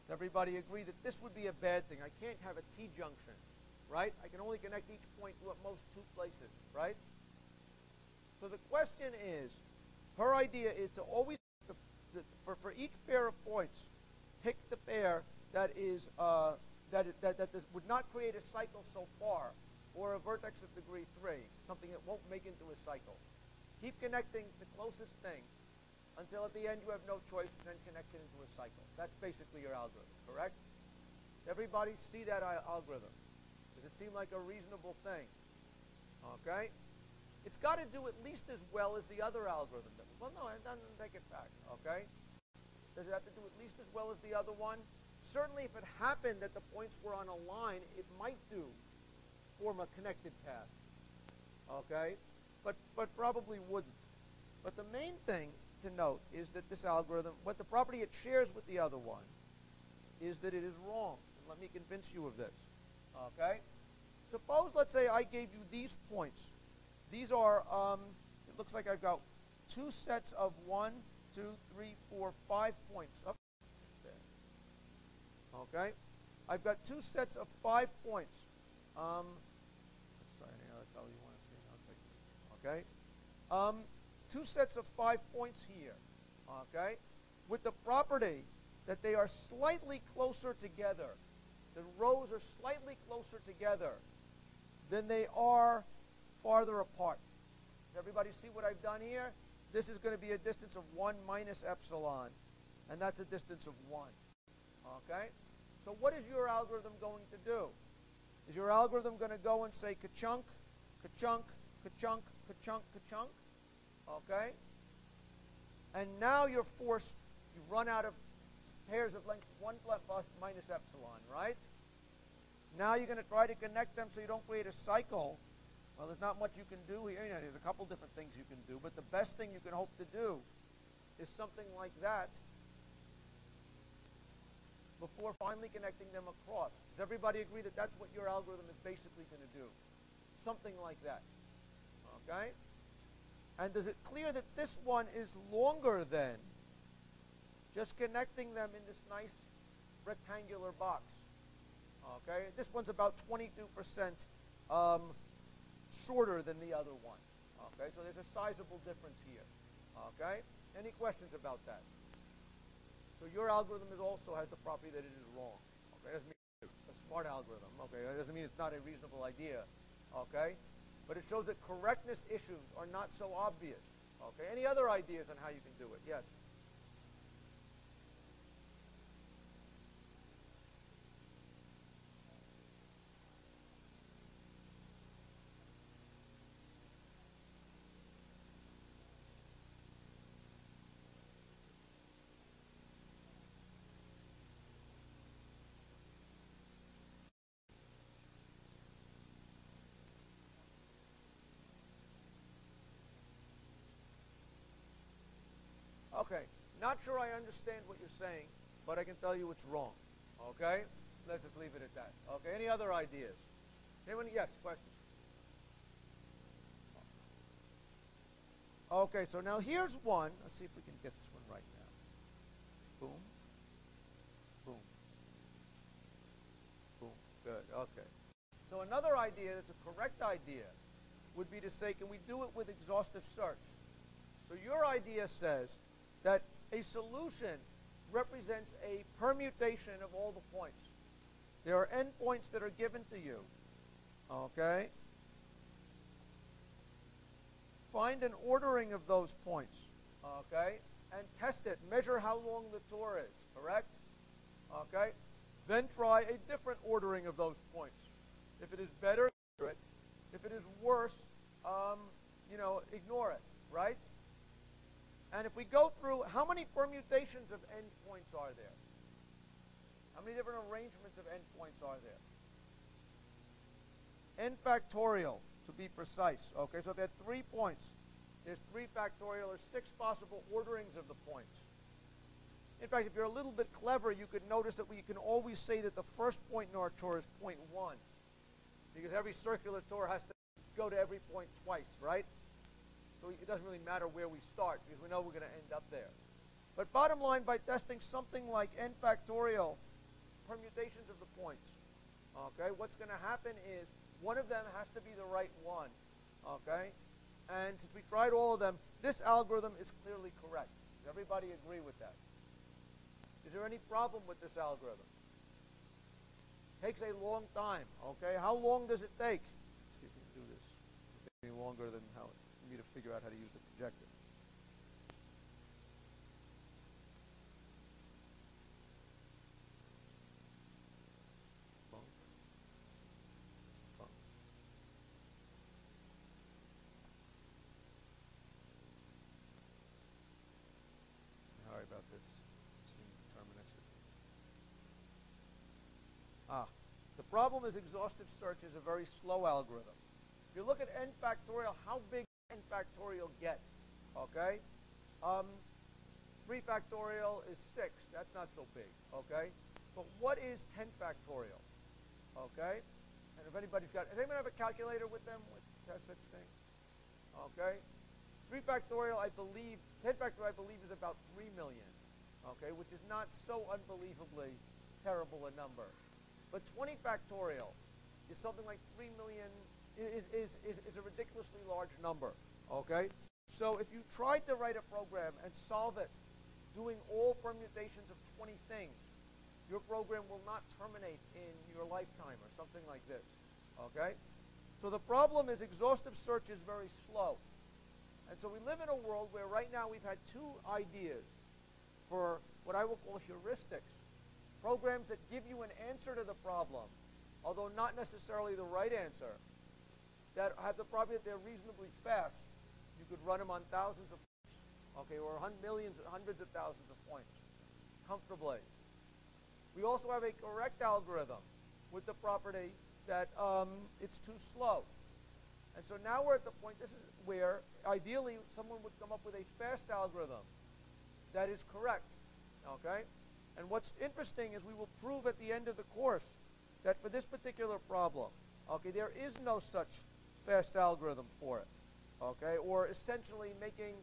Does everybody agree that this would be a bad thing? I can't have a T-junction, right? I can only connect each point to at most 2 places, right? So the question is, her idea is to always, for each pair of points, pick the pair that is that this would not create a cycle so far, or a vertex of degree 3, something that won't make into a cycle. Keep connecting the closest thing until at the end you have no choice and then connect it into a cycle. That's basically your algorithm, correct? Everybody see that algorithm? Does it seem like a reasonable thing? Okay? It's got to do at least as well as the other algorithm. Well, no, it doesn't take it back, okay? Does it have to do at least as well as the other one? Certainly if it happened that the points were on a line, it might form a connected path, okay? But probably wouldn't. But the main thing to note is that this algorithm, what the property it shares with the other one, is that it is wrong. And let me convince you of this, okay? Suppose, let's say, I gave you these points. These are, it looks like I've got 2 sets of 1, 2, 3, 4, 5 points up there. Okay? I've got 2 sets of 5 points. Let's try any other color you want to see. I'll take this. Okay? 2 sets of 5 points here. Okay? With the property that they are slightly closer together. The rows are slightly closer together than they are farther apart. Does everybody see what I've done here? This is going to be a distance of 1 minus epsilon, and that's a distance of 1. Okay? So what is your algorithm going to do? Is your algorithm going to go and say ka-chunk, ka-chunk, ka-chunk, ka-chunk, ka-chunk? Okay? And now you're forced, you run out of pairs of length 1 plus minus epsilon, right? Now you're going to try to connect them so you don't create a cycle. Well, there's not much you can do here. You know, there's a couple different things you can do, but the best thing you can hope to do is something like that before finally connecting them across. Does everybody agree that that's what your algorithm is basically going to do? Something like that. Okay? And is it clear that this one is longer than just connecting them in this nice rectangular box? Okay? This one's about 22% shorter than the other one. Okay? So there's a sizable difference here. Okay? Any questions about that? So your algorithm also has the property that it is wrong. Okay? It doesn't mean it's a smart algorithm. Okay? It doesn't mean it's not a reasonable idea. Okay? But it shows that correctness issues are not so obvious. Okay? Any other ideas on how you can do it? Yes? Okay, not sure I understand what you're saying, but I can tell you it's wrong. Okay? Let's just leave it at that. Okay, any other ideas? Anyone? Yes, questions? Okay, so now here's one. Let's see if we can get this one right now. Boom. Boom. Boom. Good, okay. So another idea that's a correct idea would be to say, can we do it with exhaustive search? So your idea says that a solution represents a permutation of all the points. There are n points that are given to you. Okay? Find an ordering of those points. Okay? And test it. Measure how long the tour is. Correct? Okay? Then try a different ordering of those points. If it is better, ignore it. If it is worse, ignore it. Right? And if we go through, how many permutations of n points are there? How many different arrangements of n points are there? N factorial, to be precise. Okay, so if you had 3 points, there's 3 factorial, or 6 possible orderings of the points. In fact, if you're a little bit clever, you could notice that we can always say that the first point in our tour is point 1, because every circular tour has to go to every point twice, right? So it doesn't really matter where we start, because we know we're going to end up there. But bottom line, by testing something like n factorial permutations of the points, okay, what's going to happen is one of them has to be the right one, okay? And since we tried all of them, this algorithm is clearly correct. Does everybody agree with that? Is there any problem with this algorithm? Takes a long time, okay? How long does it take? Let's see if we can do this. It takes any longer than for me to figure out how to use the projector. Sorry about this. The problem is exhaustive search is a very slow algorithm. If you look at n factorial, how big does n factorial get? Okay? 3 factorial is 6. That's not so big. Okay? But what is 10 factorial? Okay? And if anybody's got, does anyone have a calculator with them with that such thing? Okay? 3 factorial, I believe, 10 factorial, I believe, is about 3 million. Okay? Which is not so unbelievably terrible a number. But 20 factorial is something like 3 million, is a ridiculously large number, okay? So if you tried to write a program and solve it doing all permutations of 20 things, your program will not terminate in your lifetime or something like this, okay? So the problem is exhaustive search is very slow. And so we live in a world where right now we've had 2 ideas for what I will call heuristics. Programs that give you an answer to the problem, although not necessarily the right answer, that have the property that they're reasonably fast. You could run them on thousands of points, okay, or millions, hundreds of thousands of points, comfortably. We also have a correct algorithm with the property that it's too slow. And so now we're at the point, this is where ideally someone would come up with a fast algorithm that is correct, okay? And what's interesting is we will prove at the end of the course that for this particular problem, okay, there is no such fast algorithm for it, okay, or essentially making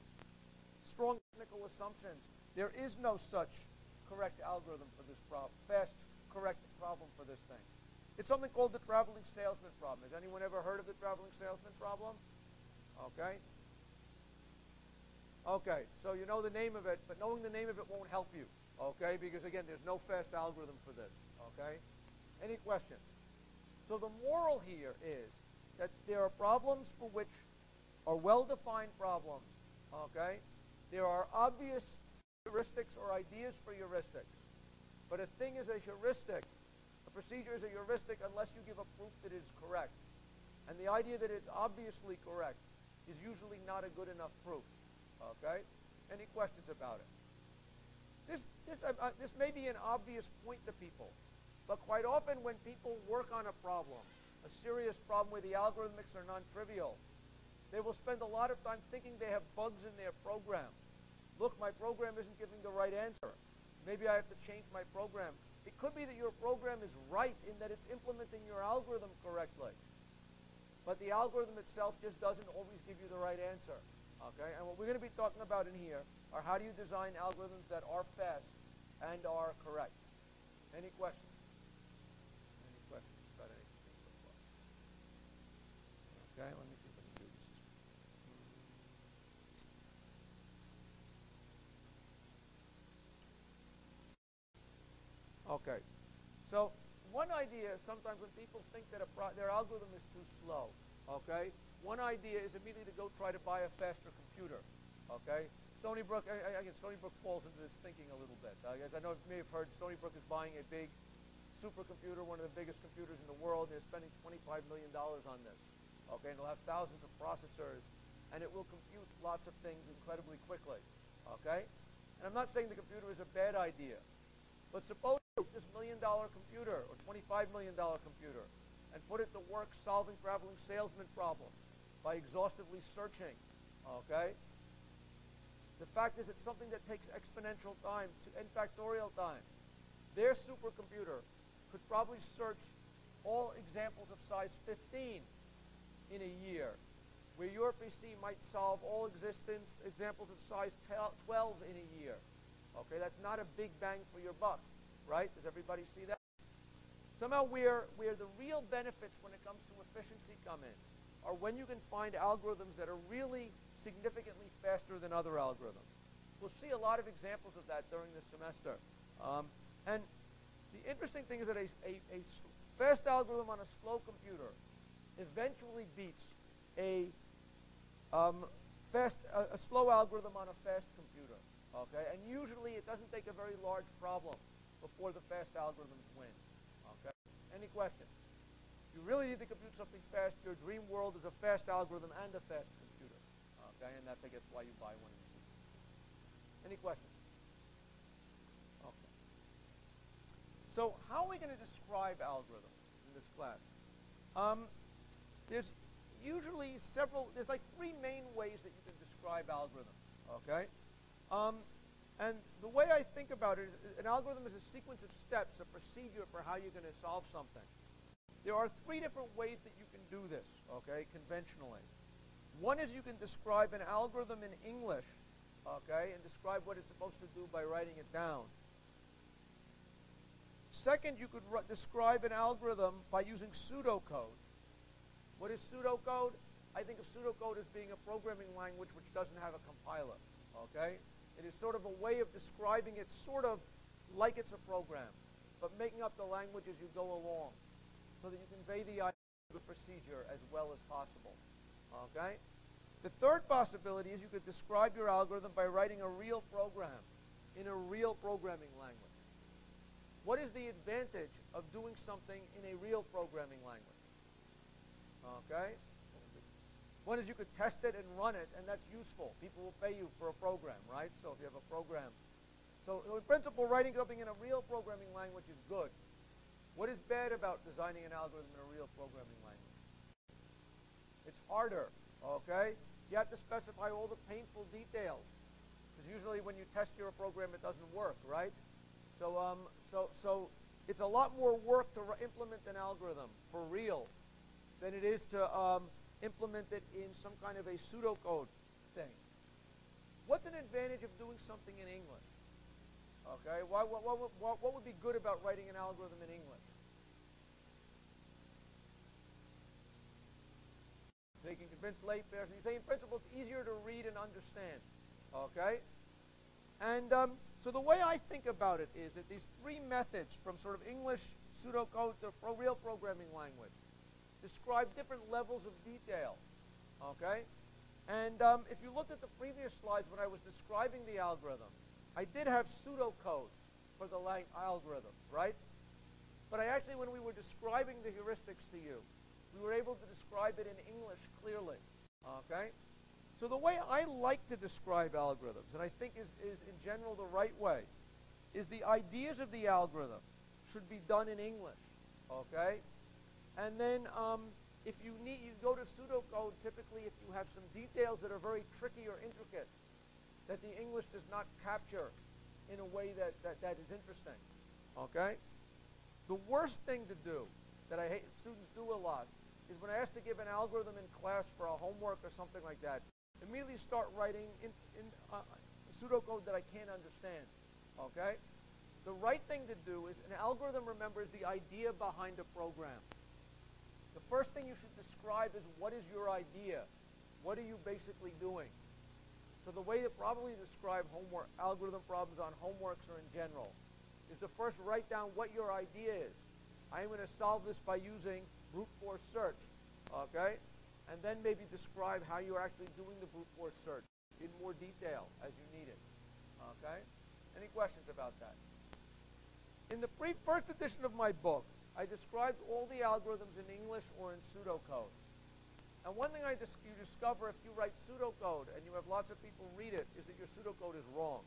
strong technical assumptions. There is no such correct algorithm for this problem, fast, correct problem for this thing. It's something called the traveling salesman problem. Has anyone ever heard of the traveling salesman problem? Okay. Okay, so you know the name of it, but knowing the name of it won't help you. Okay, because again, there's no fast algorithm for this, okay? Any questions? So the moral here is that there are problems for which are well-defined problems, okay? There are obvious heuristics or ideas for heuristics. But a thing is a heuristic, a procedure is a heuristic unless you give a proof that it is correct. And the idea that it's obviously correct is usually not a good enough proof, okay? Any questions about it? This may be an obvious point to people, but quite often when people work on a problem, a serious problem where the algorithmics are non-trivial, they will spend a lot of time thinking they have bugs in their program. Look, my program isn't giving the right answer. Maybe I have to change my program. It could be that your program is right in that it's implementing your algorithm correctly, but the algorithm itself just doesn't always give you the right answer. Okay, and what we're going to be talking about in here are how do you design algorithms that are fast and are correct. Any questions? Any questions about anything so far? Okay, let me see if I can do this. Okay, so one idea sometimes when people think that their algorithm is too slow, okay, one idea is immediately to go try to buy a faster computer, okay? Stony Brook, again, Stony Brook falls into this thinking a little bit. I know you may have heard Stony Brook is buying a big supercomputer, one of the biggest computers in the world. They're spending $25 million on this, okay? And it'll have thousands of processors, and it will compute lots of things incredibly quickly, okay? And I'm not saying the computer is a bad idea, but suppose you take this $1 million computer or $25 million computer and put it to work solving traveling salesman problems by exhaustively searching, okay? The fact is it's something that takes exponential time, n factorial time. Their supercomputer could probably search all examples of size 15 in a year, where your PC might solve all examples of size 12 in a year. Okay, that's not a big bang for your buck, right? Does everybody see that? Somehow where the real benefits when it comes to efficiency come in are when you can find algorithms that are really significantly faster than other algorithms. We'll see a lot of examples of that during this semester. And the interesting thing is that a fast algorithm on a slow computer eventually beats a slow algorithm on a fast computer. Okay, and usually it doesn't take a very large problem before the fast algorithms win. Okay, any questions? You really need to compute something fast. Your dream world is a fast algorithm and a fast computer. Okay, and that's, I guess, why you buy one in the future. Any questions? Okay. So how are we going to describe algorithms in this class? There's usually there's like three main ways that you can describe algorithms. Okay. And the way I think about it is an algorithm is a sequence of steps, a procedure for how you're going to solve something. There are three different ways that you can do this, okay, conventionally. One is you can describe an algorithm in English, okay, and describe what it's supposed to do by writing it down. Second, you could describe an algorithm by using pseudocode. What is pseudocode? I think of pseudocode as being a programming language which doesn't have a compiler, okay? It is sort of a way of describing it sort of like it's a program, but making up the language as you go along so that you convey the idea of the procedure as well as possible, okay? The third possibility is you could describe your algorithm by writing a real program in a real programming language. What is the advantage of doing something in a real programming language? Okay? One is you could test it and run it, and that's useful. People will pay you for a program, right? So if you have a program. So in principle, writing something in a real programming language is good. What is bad about designing an algorithm in a real programming language? It's harder, okay? You have to specify all the painful details, because usually when you test your program, it doesn't work, right? So, so it's a lot more work to implement an algorithm for real than it is to implement it in some kind of a pseudocode thing. What's an advantage of doing something in English? Okay, what would be good about writing an algorithm in English? They can convince laypersons. You say in principle it's easier to read and understand. Okay? And so the way I think about it is that these three methods, from sort of English pseudocode to real programming language, describe different levels of detail. Okay? And if you looked at the previous slides when I was describing the algorithm, I did have pseudocode for the algorithm, right? But I actually, when we were describing the heuristics to you, we were able to describe it in English clearly. Okay? So the way I like to describe algorithms, and I think is in general the right way, is the ideas of the algorithm should be done in English. Okay? And then if you go to pseudocode, typically if you have some details that are very tricky or intricate, that the English does not capture in a way that is interesting. Okay? The worst thing to do, that I hate students do a lot, is when I ask to give an algorithm in class for a homework or something like that, immediately start writing in pseudocode that I can't understand. Okay? The right thing to do is an algorithm, remember, is the idea behind a program. The first thing you should describe is what is your idea? What are you basically doing? So the way to probably describe algorithm problems on homeworks or in general is to first write down what your idea is. I'm going to solve this by using brute force search, okay? And then maybe describe how you're actually doing the brute force search in more detail as you need it, okay? Any questions about that? In the first edition of my book, I described all the algorithms in English or in pseudocode. And one thing you discover if you write pseudocode and you have lots of people read it is that your pseudocode is wrong.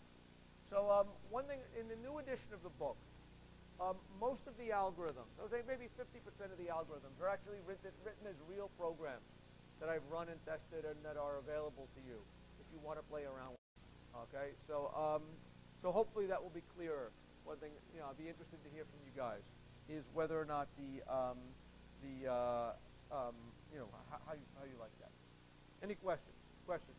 So one thing, in the new edition of the book, most of the algorithms, I would say maybe 50% of the algorithms, are actually written as real programs that I've run and tested and that are available to you if you want to play around with. Okay, so hopefully that will be clearer. One thing, I'd be interested to hear from you guys is whether or not how you like that. Any questions? Questions?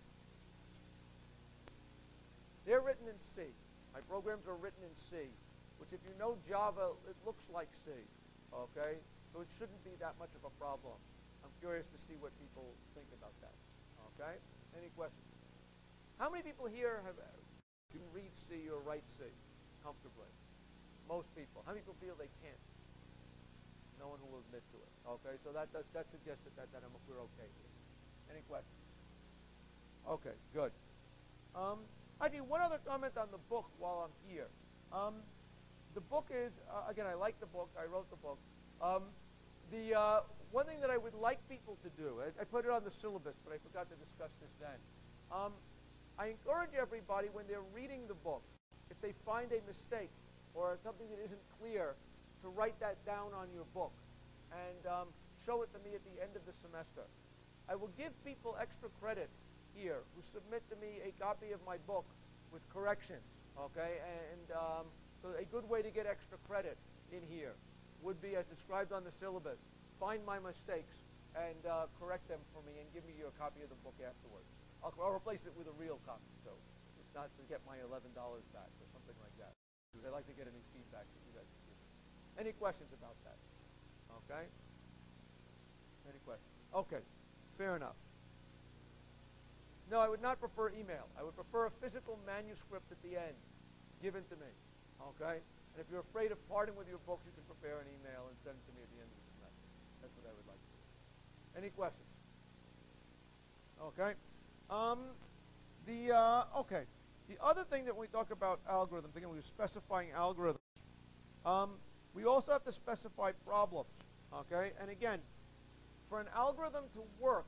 They're written in C. My programs are written in C, which if you know Java, it looks like C. Okay, so it shouldn't be that much of a problem. I'm curious to see what people think about that. Okay, any questions? How many people here can read C or write C comfortably? Most people. How many people feel they can't? No one who will admit to it. Okay, so that suggests that we're okay here. Any questions? Okay, good. Actually, one other comment on the book while I'm here. The book is, again, I like the book. I wrote the book. One thing that I would like people to do, I put it on the syllabus, but I forgot to discuss this then. I encourage everybody when they're reading the book, if they find a mistake or something that isn't clear, to write that down on your book and show it to me at the end of the semester. I will give people extra credit here who submit to me a copy of my book with corrections, okay? And so a good way to get extra credit in here would be, as described on the syllabus, find my mistakes and correct them for me and give me your copy of the book afterwards. I'll replace it with a real copy, so it's not to get my $11 back or something like that. Because I like to get any feedback that you guys can give me. Any questions about that? Okay? Any questions? Okay, fair enough. No, I would not prefer email. I would prefer a physical manuscript at the end given to me. Okay? And if you're afraid of parting with your books, you can prepare an email and send it to me at the end of the semester. That's what I would like to do. Any questions? Okay. Okay. The other thing that when we talk about algorithms, again, we're specifying algorithms. We also have to specify problems. Okay. And again, for an algorithm to work,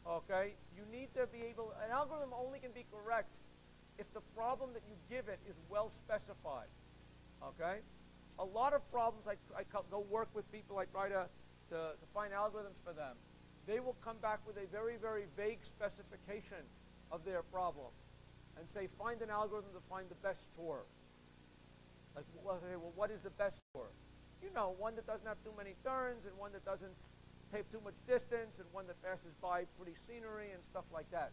okay, you need to be able. An algorithm only can be correct if the problem that you give it is well specified. Okay. A lot of problems, I go work with people. I try to find algorithms for them. They will come back with a very, very vague specification of their problem and say, find an algorithm to find the best tour. Like, well, what is the best tour? You know, one that doesn't have too many turns and one that doesn't take too much distance and one that passes by pretty scenery and stuff like that.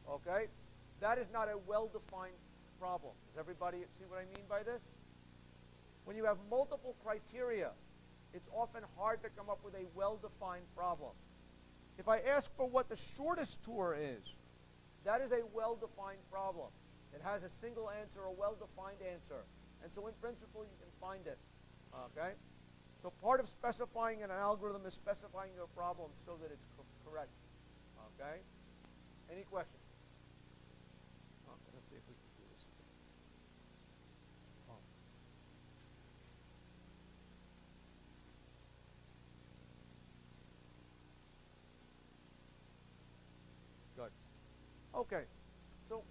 Okay? That is not a well-defined problem. Does everybody see what I mean by this? When you have multiple criteria, it's often hard to come up with a well-defined problem. If I ask for what the shortest tour is, that is a well-defined problem. It has a single answer, a well-defined answer. And so in principle, you can find it. Okay? So part of specifying an algorithm is specifying your problem so that it's correct. Okay? Any questions? Okay, let's see if we can do this. Oh. Good. Okay. So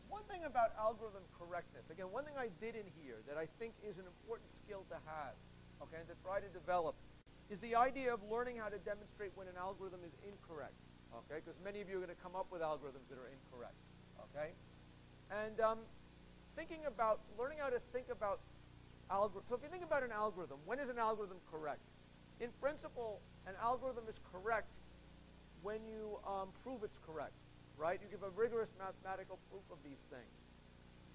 one thing about algorithm correctness, again, one thing I did in here that I think is an important skill to have, okay, and to try to develop, is the idea of learning how to demonstrate when an algorithm is incorrect, okay, because many of you are going to come up with algorithms that are incorrect, okay? And learning how to think about algorithms. So if you think about an algorithm, when is an algorithm correct? In principle, an algorithm is correct when you prove it's correct, right? You give a rigorous mathematical proof of these things.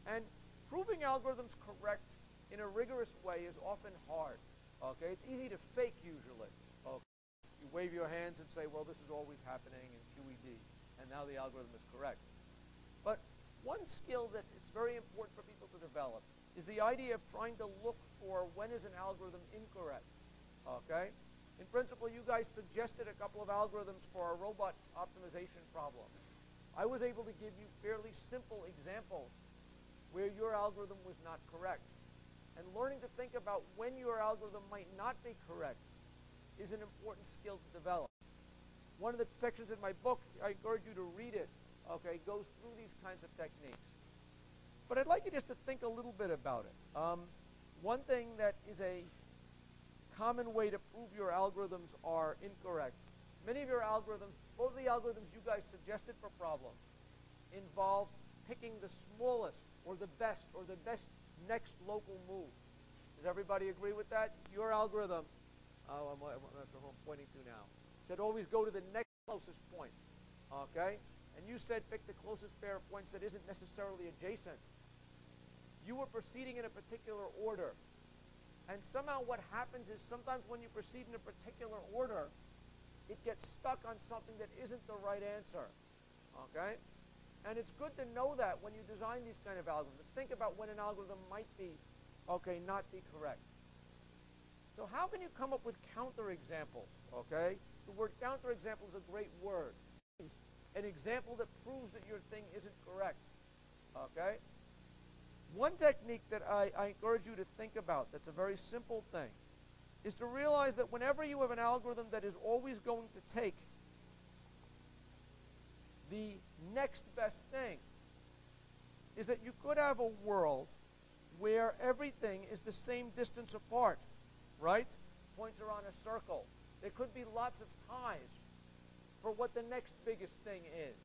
And proving algorithms correct in a rigorous way is often hard, okay? It's easy to fake usually. Okay? You wave your hands and say, well, this is always happening in QED, and now the algorithm is correct. But one skill that it's very important for people to develop is the idea of trying to look for when is an algorithm incorrect, okay? In principle, you guys suggested a couple of algorithms for a robot optimization problem. I was able to give you fairly simple examples where your algorithm was not correct. And learning to think about when your algorithm might not be correct is an important skill to develop. One of the sections in my book, I encourage you to read it, okay, goes through these kinds of techniques. But I'd like you just to think a little bit about it. One thing that is a common way to prove your algorithms are incorrect. Many of your algorithms, both of the algorithms you guys suggested for problems, involve picking the smallest or the best next local move. Does everybody agree with that? Your algorithm, I'm not sure who I'm pointing to now, said always go to the next closest point, okay? And you said pick the closest pair of points that isn't necessarily adjacent. You were proceeding in a particular order. And somehow what happens is sometimes when you proceed in a particular order, it gets stuck on something that isn't the right answer, okay? And it's good to know that when you design these kind of algorithms. Think about when an algorithm might be, okay, not be correct. So how can you come up with counterexamples, okay? The word counterexample is a great word. It's an example that proves that your thing isn't correct, okay? One technique that I encourage you to think about, that's a very simple thing, is to realize that whenever you have an algorithm that is always going to take the next best thing, is that you could have a world where everything is the same distance apart, right? Points are on a circle. There could be lots of ties for what the next biggest thing is,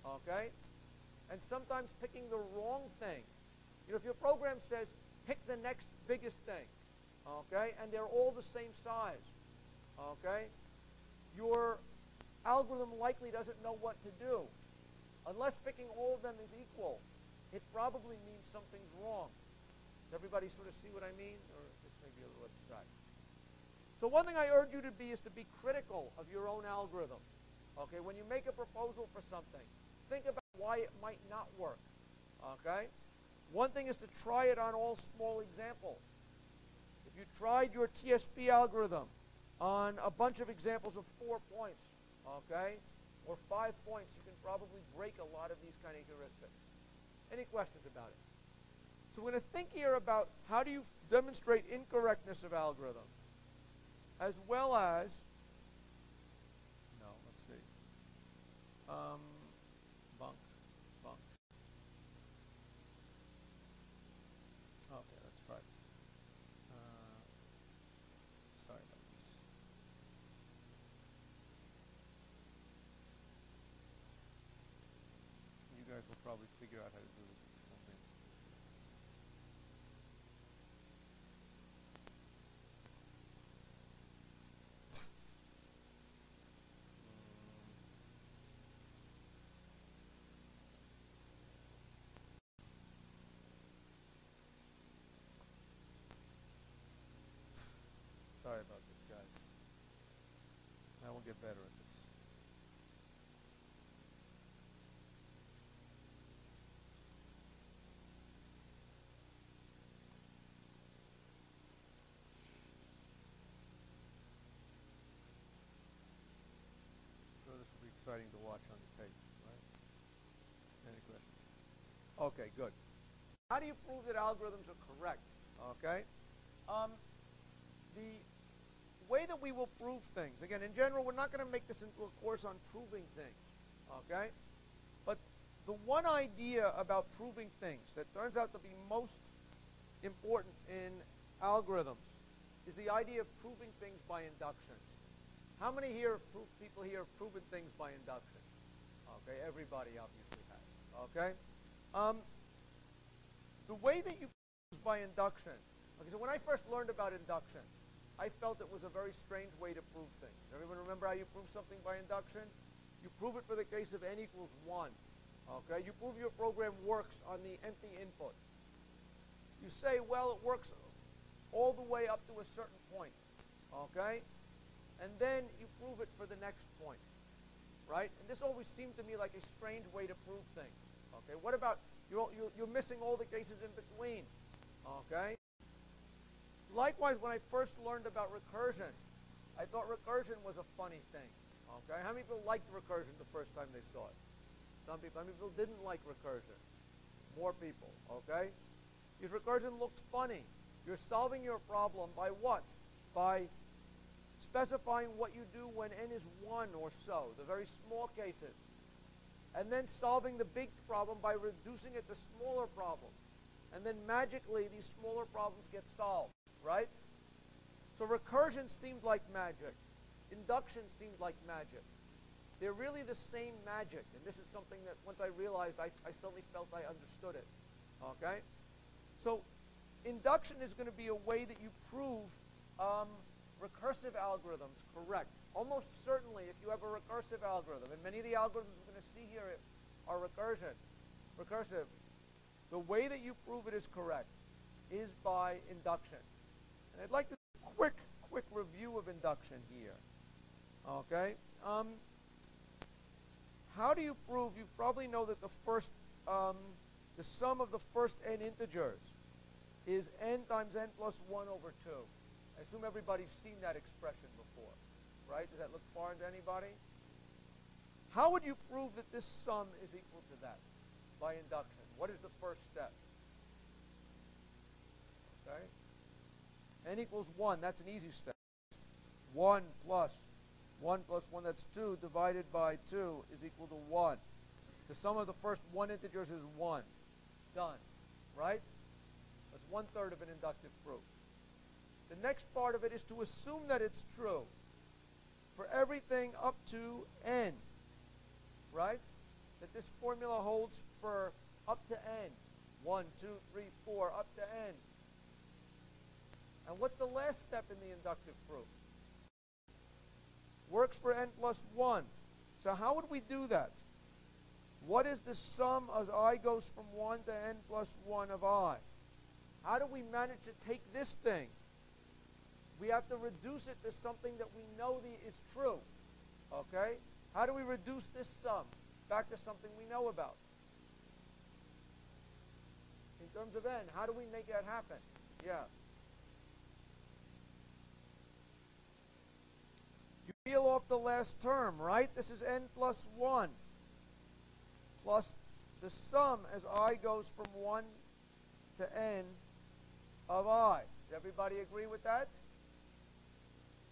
okay? And sometimes picking the wrong thing. You know, if your program says, pick the next biggest thing, okay, and they're all the same size, okay, your algorithm likely doesn't know what to do. Unless picking all of them is equal, it probably means something's wrong. Does everybody sort of see what I mean? Or this may be a little abstract. So one thing I urge you to be is to be critical of your own algorithm. Okay, when you make a proposal for something, think about why it might not work. Okay? One thing is to try it on all small examples. If you tried your TSP algorithm on a bunch of examples of 4 points, okay, or 5 points, you can probably break a lot of these kind of heuristics. Any questions about it? So we're going to think here about how do you demonstrate incorrectness of algorithms, as well as, no, let's see, bunk. Okay, let's try this. Sorry about this. You guys will probably figure out how to do this if you come in. Sorry about this, guys. I will get better at this. So this will be exciting to watch on the tape, right? Any questions? Okay, good. How do you prove that algorithms are correct? Okay. The way that we will prove things, again, in general, we're not going to make this into a course on proving things, okay? But the one idea about proving things that turns out to be most important in algorithms is the idea of proving things by induction. How many people here have proven things by induction? Okay, everybody obviously has, okay? The way that you prove by induction, okay, so when I first learned about induction, I felt it was a very strange way to prove things. Everyone remember how you prove something by induction? You prove it for the case of n equals 1. Okay? You prove your program works on the empty input. You say, well, it works all the way up to a certain point. Okay? And then you prove it for the next point. Right? And this always seemed to me like a strange way to prove things. Okay? What about, you're missing all the cases in between. Okay? Likewise, when I first learned about recursion, I thought recursion was a funny thing. Okay? How many people liked recursion the first time they saw it? Some people. How many people didn't like recursion? More people. Okay? Because recursion looked funny. You're solving your problem by what? By specifying what you do when n is 1 or so, the very small cases. And then solving the big problem by reducing it to smaller problems. And then magically, these smaller problems get solved. Right? So recursion seemed like magic. Induction seemed like magic. they're really the same magic. And this is something that once I realized, I suddenly felt I understood it. Okay? So induction is going to be a way that you prove recursive algorithms correct. Almost certainly, if you have a recursive algorithm, and many of the algorithms we're going to see here are recursive, the way that you prove it is correct is by induction. And I'd like to do a quick review of induction here. Okay? How do you prove? You probably know that the sum of the first n integers is n times n plus 1 over 2. I assume everybody's seen that expression before, right? Does that look foreign to anybody? How would you prove that this sum is equal to that by induction? What is the first step? Okay? N equals 1. That's an easy step. 1 plus 1, that's 2, divided by 2 is equal to 1. The sum of the first 1 integers is 1. Done. Right? That's 1/3 of an inductive proof. The next part of it is to assume that it's true for everything up to n. Right? That this formula holds for up to n. 1, 2, 3, 4, up to n. And what's the last step in the inductive proof? Works for n plus 1. So how would we do that? What is the sum as I goes from 1 to n plus 1 of I? How do we manage to take this thing? We have to reduce it to something that we know is true. Okay? How do we reduce this sum back to something we know about? In terms of n, how do we make that happen? Yeah. You peel off the last term, right? This is n plus 1 plus the sum as I goes from 1 to n of I. Does everybody agree with that?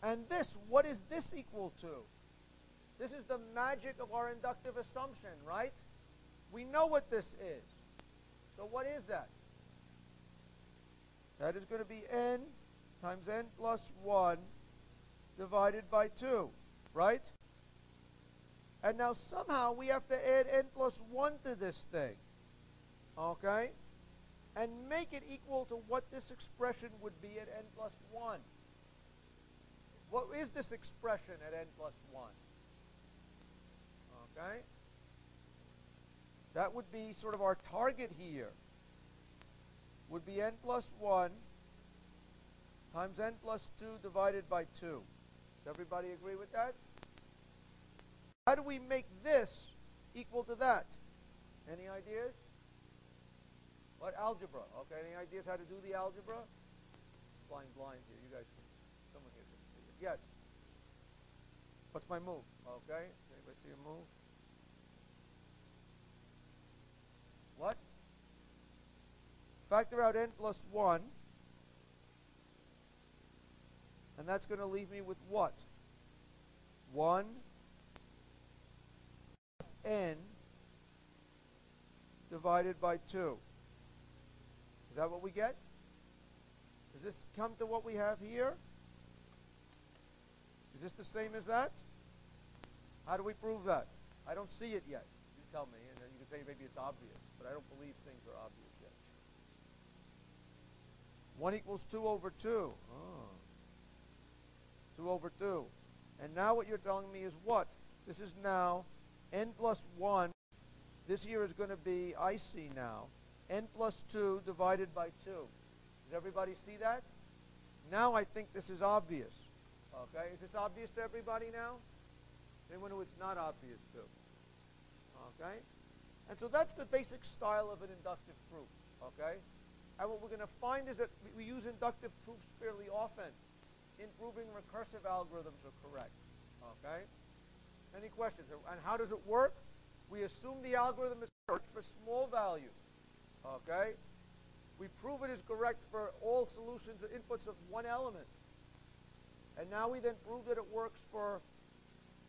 And this, what is this equal to? This is the magic of our inductive assumption, right? We know what this is. So what is that? That is going to be n times n plus 1 divided by 2, right? And now somehow we have to add n plus 1 to this thing, okay? And make it equal to what this expression would be at n plus 1. What is this expression at n plus 1? Okay? That would be sort of our target here. Would be n plus 1 times n plus 2 divided by 2. Does everybody agree with that? How do we make this equal to that? Any ideas? What? Algebra. Okay, any ideas how to do the algebra? Flying blind here. You guys, someone here can see it. Yes. What's my move? Okay. Anybody see a move? What? Factor out n plus 1. And that's going to leave me with what? 1 plus n divided by 2. Is that what we get? Does this come to what we have here? Is this the same as that? How do we prove that? I don't see it yet. You tell me, and then you can say maybe it's obvious, but I don't believe things are obvious yet. 1 equals 2 over 2. Oh. 2 over 2. And now what you're telling me is what? This is now n plus 1. This here is going to be, I see now, n plus 2 divided by 2. Does everybody see that? Now I think this is obvious. Okay, is this obvious to everybody now? Anyone who it's not obvious to? Okay? And so that's the basic style of an inductive proof. Okay? And what we're going to find is that we use inductive proofs fairly often in proving recursive algorithms are correct. Okay? Any questions? And how does it work? We assume the algorithm is correct for small values. Okay? We prove it is correct for all solutions or inputs of one element. And now we then prove that it works for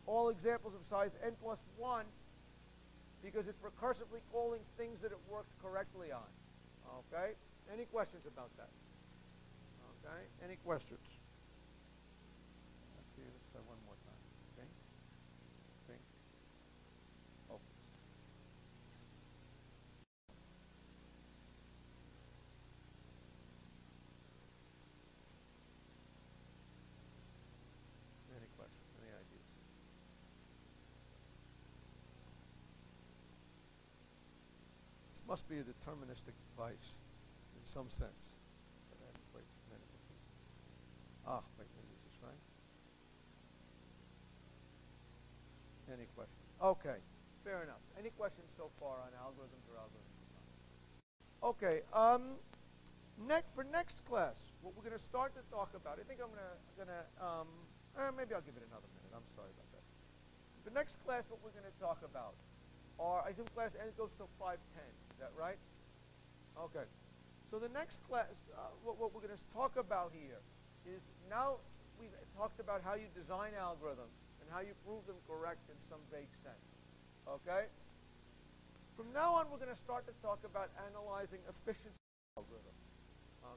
all examples of size n plus 1 because it's recursively calling things that it works correctly on. Okay? Any questions about that? Okay? Any questions? Let's see, let's try one more time. Okay? Okay? Must be a deterministic device in some sense. Wait a minute. Wait, maybe this is right. Any questions? Okay, fair enough. Any questions so far on algorithms or algorithms? Okay, for next class, what we're going to start to talk about, I think I'm maybe I'll give it another minute. I'm sorry about that. The next class, what we're going to talk about are, I think class N goes till 5:10. Is that right? Okay. So the next class, what we're going to talk about here is, now we've talked about how you design algorithms and how you prove them correct in some vague sense. Okay? From now on, we're going to start to talk about analyzing efficiency algorithms.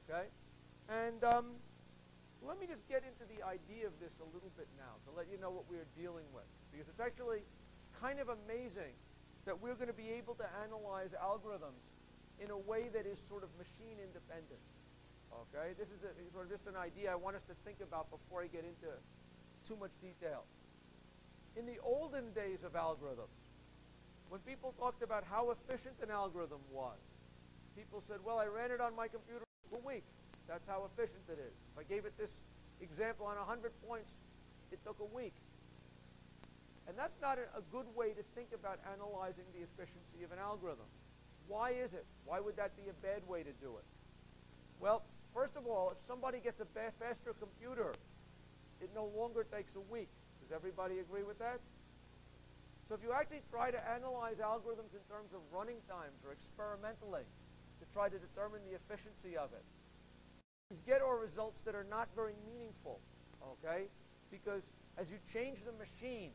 Okay? And let me just get into the idea of this a little bit now to let you know what we're dealing with. Because it's actually kind of amazing that we're going to be able to analyze algorithms in a way that is sort of machine independent. Okay? This is sort of just an idea I want us to think about before I get into too much detail. In the olden days of algorithms, when people talked about how efficient an algorithm was, people said, well, I ran it on my computer for a week. That's how efficient it is. If I gave it this example on 100 points, it took a week. And that's not a good way to think about analyzing the efficiency of an algorithm. Why is it? Why would that be a bad way to do it? Well, first of all, if somebody gets a faster computer, it no longer takes a week. Does everybody agree with that? So if you actually try to analyze algorithms in terms of running times or experimentally to try to determine the efficiency of it, you get results that are not very meaningful, okay? Because as you change the machine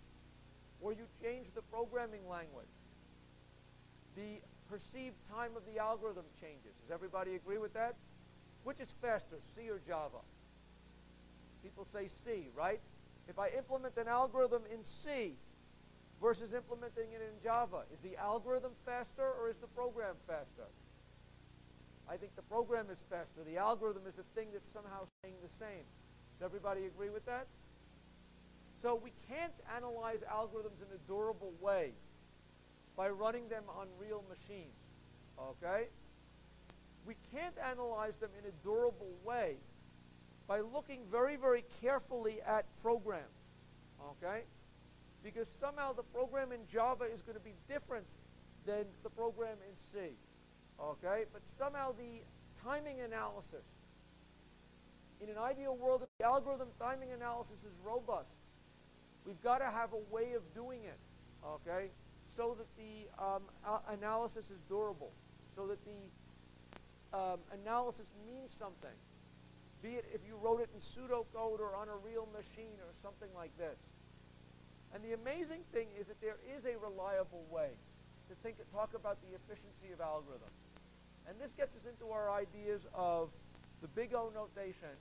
or you change the programming language, the perceived time of the algorithm changes. Does everybody agree with that? Which is faster, C or Java? People say C, right? If I implement an algorithm in C versus implementing it in Java, is the algorithm faster or is the program faster? I think the program is faster. The algorithm is the thing that's somehow staying the same. Does everybody agree with that? So we can't analyze algorithms in a durable way by running them on real machines, okay? We can't analyze them in a durable way by looking very, very carefully at programs, okay? Because somehow the program in Java is going to be different than the program in C, okay? But somehow the timing analysis, in an ideal world, if the algorithm timing analysis is robust, we've got to have a way of doing it, okay, so that the analysis is durable, so that the analysis means something, be it if you wrote it in pseudocode or on a real machine or something like this. And the amazing thing is that there is a reliable way to talk about the efficiency of algorithms. And this gets us into our ideas of the big O notation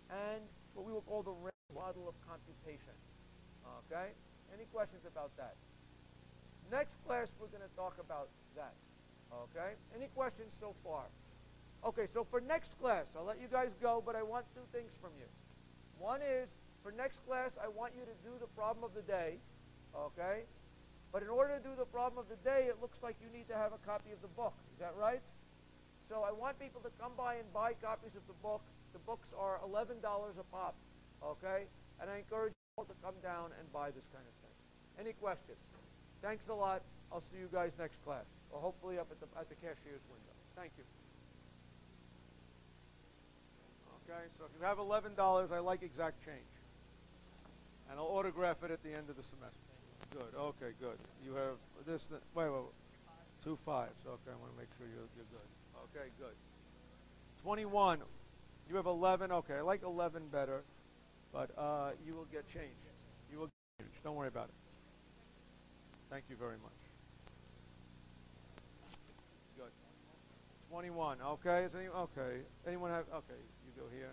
and what we will call the range model of computation. Okay? Any questions about that? Next class, we're going to talk about that. Okay? Any questions so far? Okay, so for next class, I'll let you guys go, but I want two things from you. One is, for next class, I want you to do the problem of the day. Okay? But in order to do the problem of the day, it looks like you need to have a copy of the book. Is that right? So I want people to come by and buy copies of the book. The books are $11 a pop. Okay? And I encourage you all to come down and buy this kind of thing. Any questions? Thanks a lot. I'll see you guys next class, or hopefully up at the cashier's window. Thank you. Okay, so if you have $11, I like exact change. And I'll autograph it at the end of the semester. Good, okay, good. You have this, wait, 2 5s. Okay, I want to make sure you're good. Okay, good. 21. You have 11. Okay, I like 11 better, but you will get change. You will get change. Don't worry about it. Thank you very much. Good. 21. Okay. Okay. Anyone have? Okay. You go here.